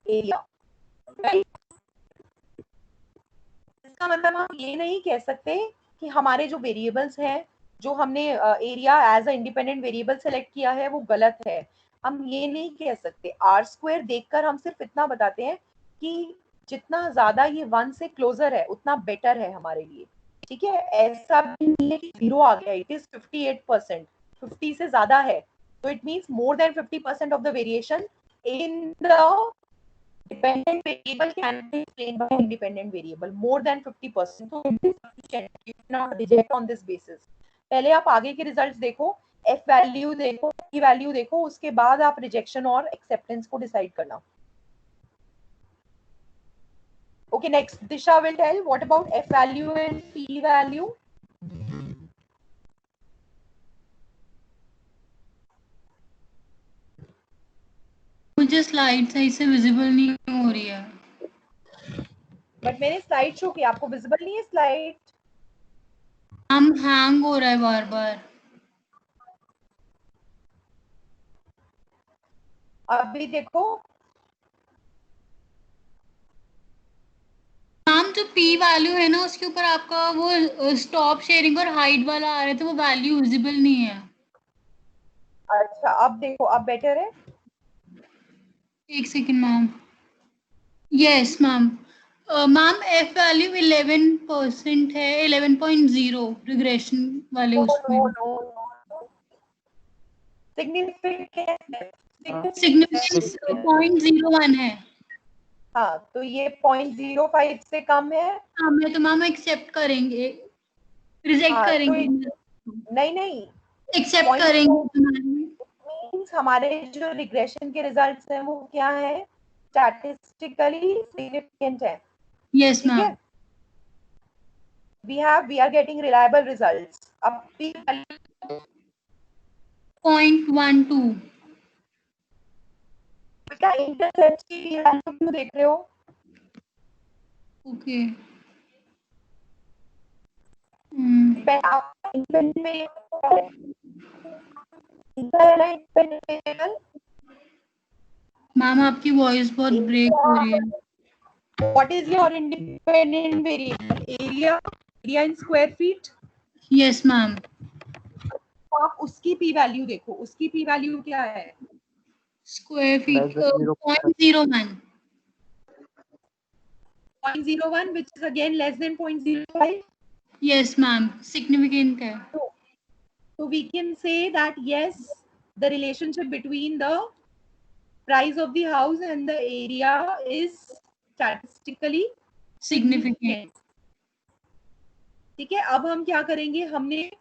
area, right. इसका मतलब हम ये नहीं कह सकते कि हमारे जो वेरिएबल्स हैं, जो हमने area as a independent variable select किया है, वो गलत है। हम ये नहीं कह सकते। आर स्क्वायर देखकर हम सिर्फ इतना बताते हैं कि जितना ज्यादा ये 1 से क्लोजर है उतना बेटर है हमारे लिए, ठीक है। ऐसा भी नहीं है कि 0 आ गया, इट इज 58%, 50 से ज्यादा है, तो it means more than 50% of the variation in the dependent variable can be explained by independent variable more than 50%, so it is sufficient, you cannot reject on this basis। पहले आप आगे के results देखो, F value देखो, P value देखो, उसके बाद आप रिजेक्शन और एक्सेप्टेंस को डिसाइड करना। Okay, next Disha will tell what about f value and p value। मुझे स्लाइड सही से विजिबल नहीं हो रही है। बट मैंने स्लाइड शो किया, आपको विजिबल नहीं है स्लाइड? हम हैंग हो रहा है बार बार। अभी देखो, मैम जो पी वैल्यू है ना, उसके ऊपर आपका वो स्टॉप शेयरिंग और हाइड वाला आ रहा है, तो वो वैल्यू विजिबल नहीं है। अच्छा अब देखो, अब बेटर है। एक second ma'am. Yes ma'am. Ma'am F value 11% है, 11.0 रिग्रेशन वाले नो उसमें। No no no, significant significance 0.01 है। हाँ, तो ये 0.05 से कम है। हाँ, मैं तो मैम एक्सेप्ट करेंगे, रिजेक्ट हाँ, तो करेंगे, नहीं नहीं, एक्सेप्ट पॉइंट करेंगे। मींस हमारे जो रिग्रेशन के रिजल्ट्स हैं वो क्या है, स्टैटिस्टिकली सिग्निफिकेंट है, यस ठीक मैम। है। we are getting reliable results। अब p value 0.12। बेटा इंटरसेप्ट की वैल्यू क्यों देख रहे हो? ओके। इंडिपेंडेंट में इंडिपेंडेंट वेरिएबल, मैम आपकी वॉइस बहुत ब्रेक हो रही है। what is your independent variable? area in square feet। Yes ma'am. तो आप उसकी p वैल्यू देखो, उसकी p वैल्यू क्या है? Square feet Less than 0.1। 0.01। 0.01 which is again less than 0.05। Yes ma'am, significant है। So we can say that yes, the relationship between the price of the house and the area is statistically significant. significant। ठीक है, अब हम क्या करेंगे, हमने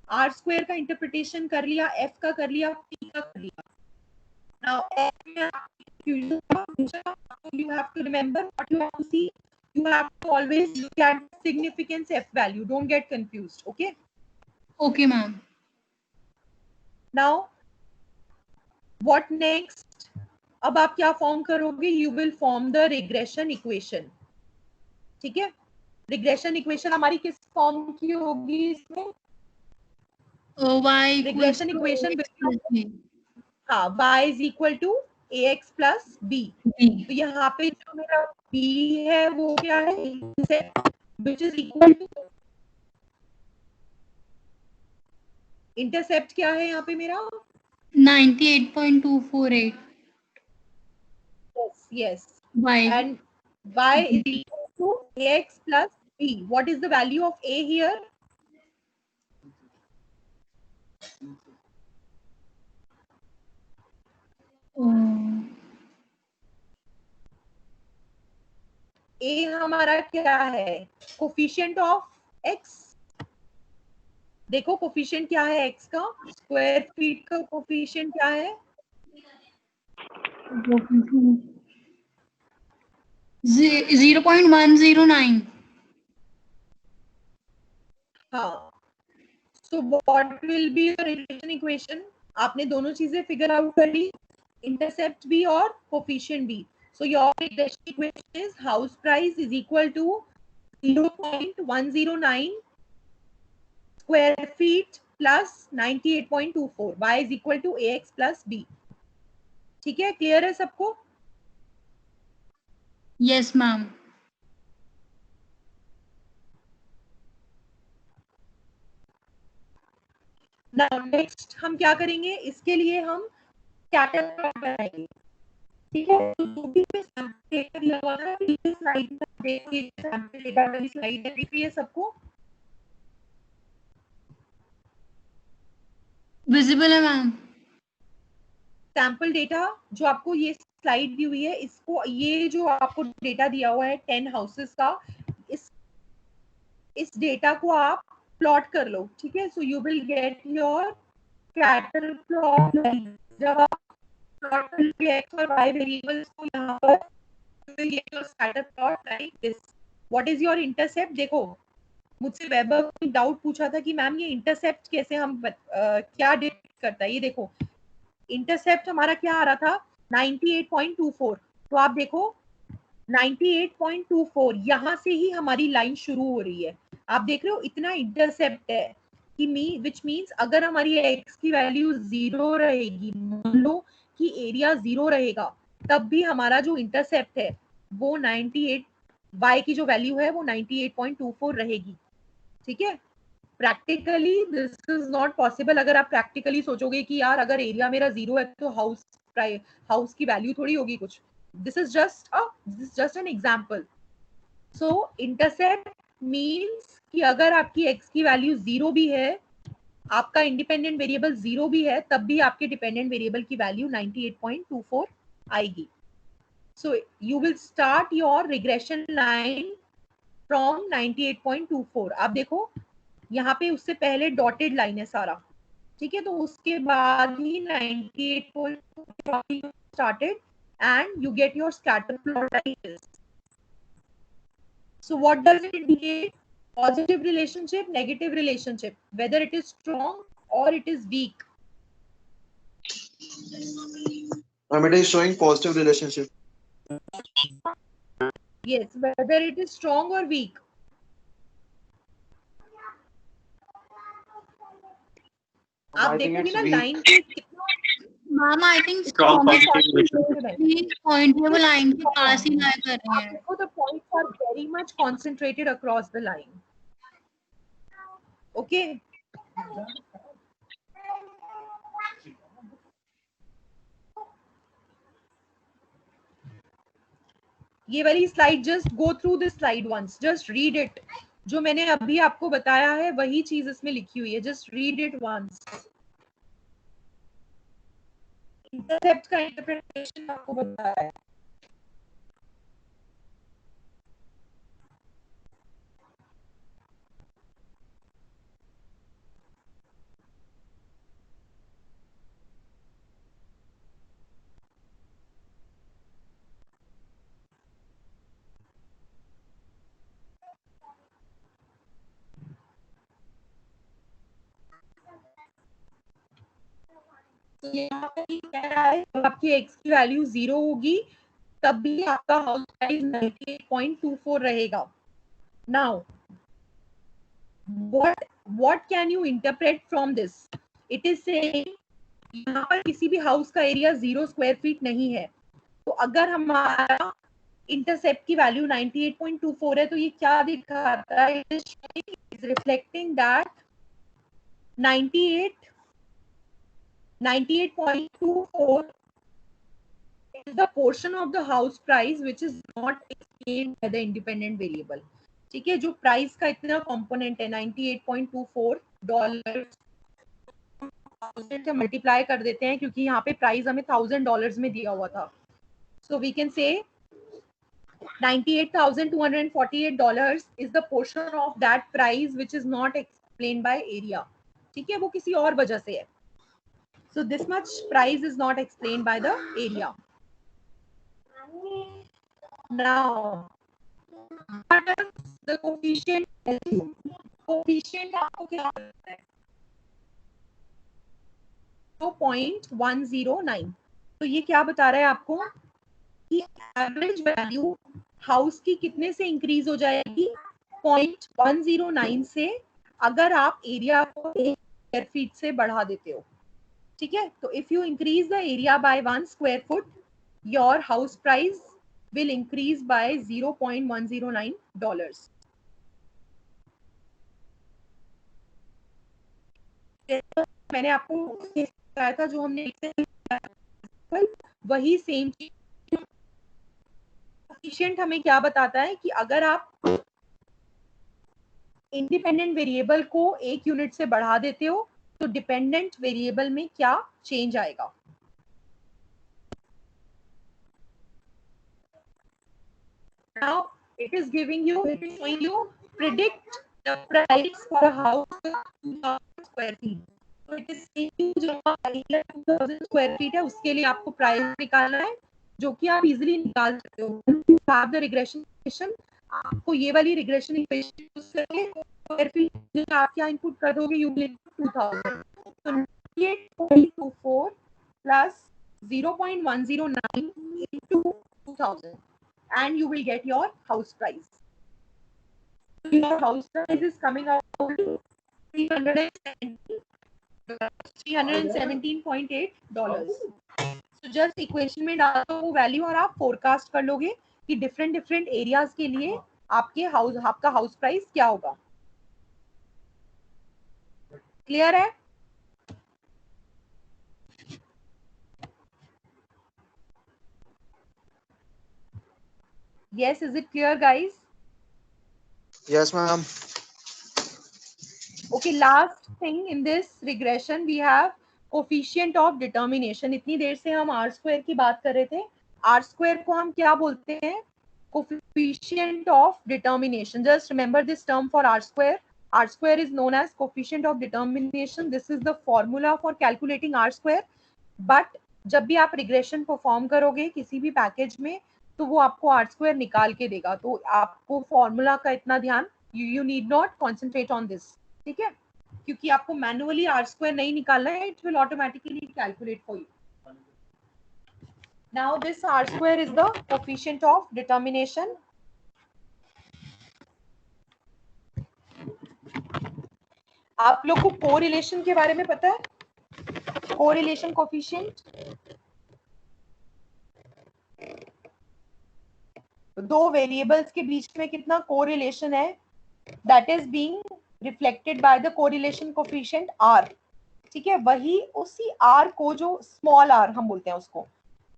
are square का interpretation कर लिया, एफ का कर लिया, पी का कर लिया। Now F में you have to remember what you have to see. You have to always look at significance F value. Don't get confused. Okay. Okay ma'am. Now what next? अब आप क्या फॉर्म करोगे? You will form the regression equation। ठीक है, regression equation हमारी किस form की होगी इसमें? y रिग्रेशन इक्वेशन, हाँ, y is equal to ax plus b. तो यहाँ पे जो मेरा b है वो क्या है, which is equal to, intercept क्या है यहाँ पे मेरा, 98.248. yes, Y. and y is equal to ax plus b. What is the value of a here? a हमारा क्या है, कोफिशिएंट ऑफ x. देखो कोफिशिएंट क्या है x का, स्क्वायर फीट का कोफिशिएंट क्या है, 0.109. हाँ. So what will be your relation equation? आपने दोनों चीजें फिगर आउट कर ली, इंटरसेप्ट भी और कोफिशिएंट भी. So your relation equation is house price is equal to 0.109 square feet plus 98.24. Y is equal to ax plus b. ठीक है, clear है सबको? Yes, ma'am. Now next हम क्या करेंगे, इसके लिए हम स्कैटर प्लॉट बनाएंगे. ठीक है, तो जो भी सैंपल डेटा दिया हुआ है प्रीवियस स्लाइड में देखिए, सैंपल डेटा वाली स्लाइड है, दिख रही है सबको? विजिबल है मैम. सैंपल डेटा जो आपको ये स्लाइड दी हुई है, इसको ये जो आपको डेटा दिया हुआ है 10 हाउसेस का, इस डेटा को आप प्लॉट कर लो. ठीक है, so you will get your scatter plot line. जब आप प्लॉट करेंगे एक्स और वाई वेरिएबल्स को यहाँ पर, you will get your scatter plot like this. What is your intercept? देखो, मुझसे वैभव ने डाउट पूछा था कि मैम ये इंटरसेप्ट कैसे हम क्या डिटेक्ट करता है. ये देखो, इंटरसेप्ट हमारा क्या आ रहा था, 98.24. तो आप देखो 98.24 यहाँ से ही हमारी लाइन शुरू हो रही है. आप देख रहे हो इतना इंटरसेप्ट है कि विच मीन्स अगर हमारी x की वैल्यू 0 रहेगी, मान लो कि एरिया 0 रहेगा, तब भी हमारा जो इंटरसेप्ट है वो 98, y की जो वैल्यू है वो 98.24 रहेगी. ठीक है, practically this is not possible. अगर आप प्रैक्टिकली सोचोगे कि यार अगर एरिया मेरा 0 है तो हाउस की वैल्यू थोड़ी होगी कुछ. This is just an example. So intercept means कि अगर आपकी x की वैल्यू 0 भी है, आपका इंडिपेंडेंट वेरिएबल 0 भी है, तब भी आपके डिपेंडेंट वेरिएबल की वैल्यू 98.24 आएगी. So you will start your regression line from 98.24. आप देखो यहाँ पे उससे पहले डॉटेड लाइन है सारा. ठीक है, तो उसके बाद ही 98.24 started and you get your scatter plot like this. So what does it indicate? Positive relationship, negative relationship, whether it is strong or it is weak. It is showing positive relationship. Yes, whether it is strong or weak. आप देखोगे ना line पे कितना, ma'am I think Strong positive relationship. Point वो line के पास ही लाई कर रहे हैं. देखो the points are very much concentrated across the line. Okay. ये वाली slide, just go through this slide once, just read it. जो मैंने अभी आपको बताया है वही चीज इसमें लिखी हुई है, just read it once. Intercept का इंटरप्रिटेशन आपको बताया है. यहाँ पे कह रहा है जब आपकी x की वैल्यू 0 होगी तब भी आपका हाउस प्राइस 98.24 रहेगा. Now what can you interpret from this? It is saying यहाँ पर किसी भी हाउस का एरिया 0 स्क्वायर फीट नहीं है, तो अगर हमारा इंटरसेप्ट की वैल्यू 98.24 है तो ये क्या दिखाता है, it is reflecting that 98.24 is the portion of the house price which is not explained by the independent variable. ठीक है, जो प्राइस का इतना कंपोनेंट है 98.24 डॉलर से मल्टीप्लाई कर देते हैं, क्योंकि यहाँ पे प्राइस हमें $1000 में दिया हुआ था, so we can say $98,248 is the portion of that price which is not explained by area. ठीक है, वो किसी और वजह से है, so this much price is not explained by the area. Now, what does the coefficient tell you? Coefficient आपको क्या पता है? 0.109. तो ये क्या बता रहा है आपको कि एवरेज वैल्यू हाउस की कितने से इंक्रीज हो जाएगी? 0.109 से, अगर आप एरिया को 1 स्क्वायर फीट से बढ़ा देते हो. ठीक है, तो if you increase the area bye 1 square foot, your house price will increase by $0.109. मैंने आपको बताया था जो हमने वही सेम चीज. कोएफिशिएंट हमें क्या बताता है कि अगर आप इंडिपेंडेंट वेरिएबल को 1 यूनिट से बढ़ा देते हो तो डिपेंडेंट वेरिएबल में क्या चेंज आएगा. Now it is showing you predict the price for a house of 2000 square feet. So it is saying you जो 2000 square feet है उसके लिए आपको प्राइस निकालना है, जो कि आप इजीली निकाल सकते हो. You have the regression equation, आपको ये वाली regression equation यूज करके स्क्वायर फीट जो आप क्या इनपुट कर दोगे, you will input 2000. So 98.24 plus 0.109 into 2000. And you will get your house price. Your house price is coming out to $317.8. So just equation में डाल दो वो वैल्यू और आप फोरकास्ट कर लोगे कि डिफरेंट डिफरेंट एरियाज के लिए आपका हाउस प्राइस क्या होगा. क्लियर है? Yes, is it clear, guys? Yes, ma'am. Okay, last thing in this regression we have coefficient of determination. इतनी देर से हम R square की बात कर रहे थे. R square को हम क्या बोलते हैं? Coefficient of determination. Just remember this term for R square. R square is known as coefficient of determination. This is the formula for calculating R square. But जब भी आप regression perform करोगे किसी भी पैकेज में तो वो आपको R square निकाल के देगा. तो आपको फॉर्मूला का इतना ध्यान, you need not concentrate on this. ठीक है, क्योंकि आपको मैनुअली R square नहीं निकालना है, it will automatically calculate for you. Now this R square is the coefficient of determination. आप लोग को कोरिलेशन के बारे में पता है? कोरिलेशन कोएफिशिएंट, दो वेरिएबल्स के बीच में कितना कोरिलेशन है, that is being reflected by the correlation coefficient R. ठीक है, वही उसी R को जो स्मॉल r हम बोलते हैं उसको,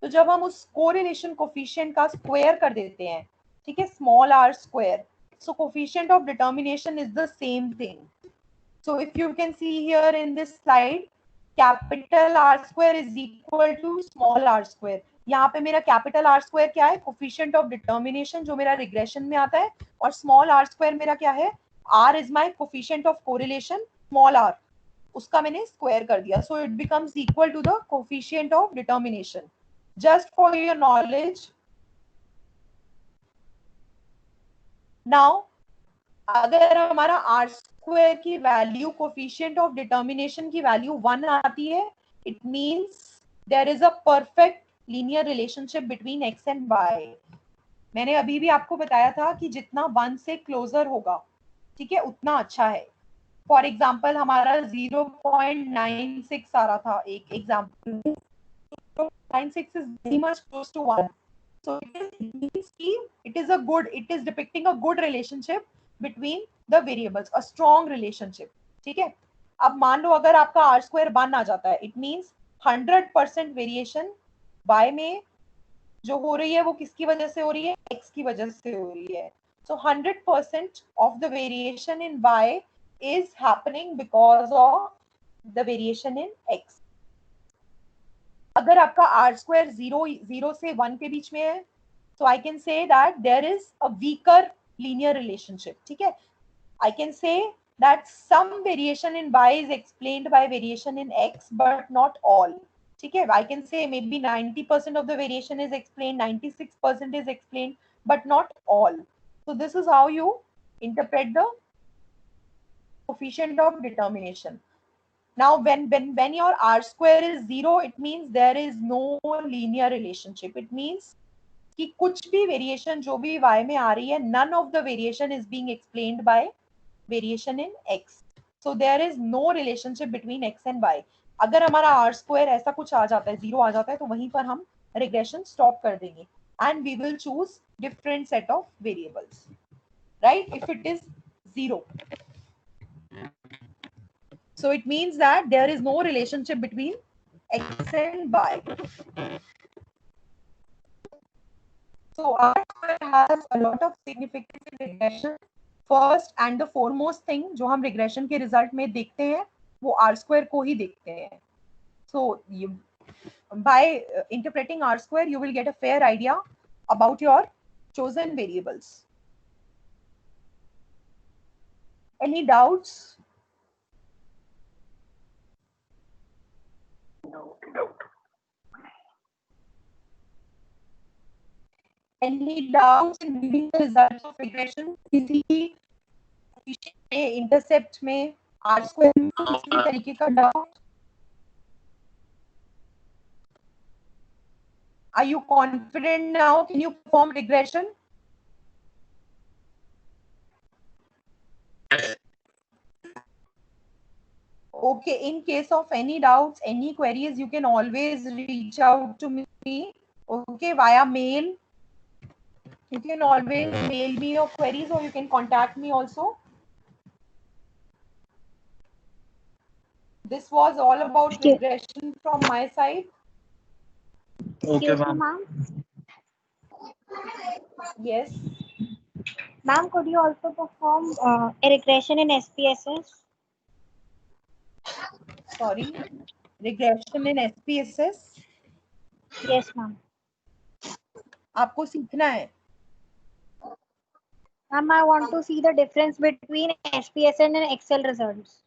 तो जब हम उस कोरिलेशन कोएफिशिएंट का स्क्वायर कर देते हैं, ठीक है, small r square, so coefficient of determination is the same thing. So if you can see here in this slide, capital R square is equal to small r square. यहाँ पे मेरा capital R square क्या है? Coefficient of determination जो मेरा regression में आता है, और small r square मेरा क्या है? R is my coefficient of correlation, small r, उसका मैंने square कर दिया. So it becomes equal to the coefficient of determination. Just for your knowledge. Now अगर हमारा R स्क्वायर की वैल्यू कोफिशिएंट ऑफ डिटर्मिनेशन की वैल्यू 1 आती है, it means there is a perfect linear relationship between x and y. मैंने अभी भी आपको बताया था कि जितना 1 से क्लोजर होगा, ठीक है, उतना अच्छा है. फॉर एग्जाम्पल हमारा 0.96 आ रहा था एक example, 0.96 is very much close to 1. So it means it is a good, it is depicting a good relationship between the variables, a strong relationship. ठीक है. अब मान लो अगर आपका r square 1 आ जाता है, it means 100% वेरिएशन y में जो हो रही है वो किसकी वजह से हो रही है, x की वजह से हो रही है. So 100% of the variation in y is happening because of the variation in x. अगर आपका r square 0 से 1 के बीच में है, so I can say that there is a weaker linear relationship. ठीक है. I can say that some variation in y is explained by variation in x, but not all. ठीक है. I can say maybe 90% of the variation is explained, 96% is explained, but not all. So this is how you interpret the coefficient of determination. Now, when your r square is 0, it means there is no linear relationship. It means कि कुछ भी variation जो भी y में आ रही है, none of the variation is being explained by variation in x. So there is no relationship between x and y. अगर हमारा r square ऐसा कुछ आ जाता है, 0 आ जाता है, तो वहीं पर हम regression stop कर देंगे and we will choose different set of variables, right? If it is 0. So it means that there is no relationship between x and y. So r square has a lot of significance in regression. First and the foremost thing जो हम regression के result में देखते हैं, वो r square को ही देखते हैं. So by interpreting r square, you will get a fair idea about your chosen variables. Any doubts? Any doubts in reading the results of regression? किसी intercept में r square में किसी तरीके का doubt? Are you confident now? Can you perform regression? Okay, in case of any doubts, any queries, you can always reach out to me, okay, via mail. You can always mail me your queries or you can contact me also. This was all about regression from my side. Okay, ma'am. Yes. Ma'am, could you also perform a regression in SPSS? Sorry. Regression in SPSS? Yes, ma'am. आपको सीखना है. Ma'am, I want to see the difference between SPSS and Excel results.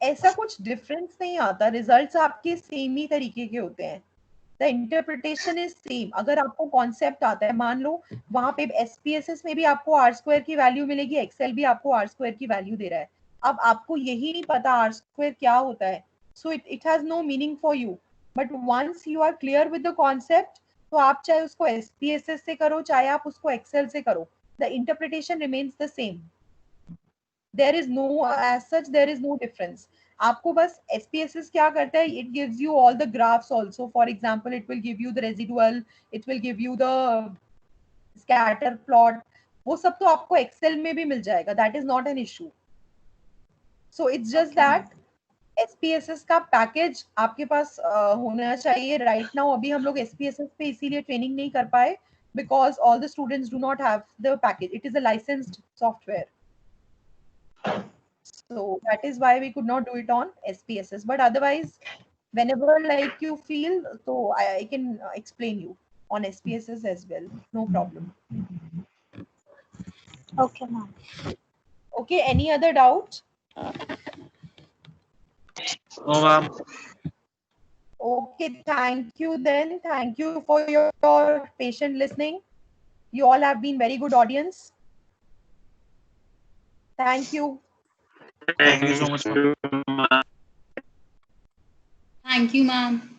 ऐसा कुछ difference नहीं आता, results आपके same ही तरीके के होते हैं. The interpretation is same. अगर आपको कॉन्सेप्ट आता है, मान लो वहां पे एसपीएसएस में भी आपको आर स्क्वायर की वैल्यू मिलेगी, एक्सेल भी आपको आर स्क्वायर की वैल्यू दे रहा है. अब आपको यही नहीं पता आर स्क्वायर क्या होता है, so it has no meaning for you. But once you are clear with the concept, तो आप चाहे उसको एसपीएसएस से करो, चाहे आप उसको एक्सेल से करो, the interpretation remains the same. there is no, as such there is no difference. आपको बस SPSS क्या करता है, it gives you all the graphs also. For example, it will give you the residual, it will give you the scatter plot. वो सब तो आपको Excel में भी मिल जाएगा, that is not an issue. So it's just that SPSS का package आपके पास होना चाहिए. राइट नाउ अभी हम लोग SPSS पे इसीलिए ट्रेनिंग नहीं कर पाए, because all the students do not have the package. It is a licensed software. So that is why we could not do it on SPSS. But otherwise, whenever like you feel, so I can explain you on SPSS as well. No problem. Okay, ma'am. Okay, any other doubt? No, ma'am. Okay, thank you then. Thank you for your patient listening. You all have been very good audience. Thank you. Thank you so much, ma'am. Thank you, ma'am.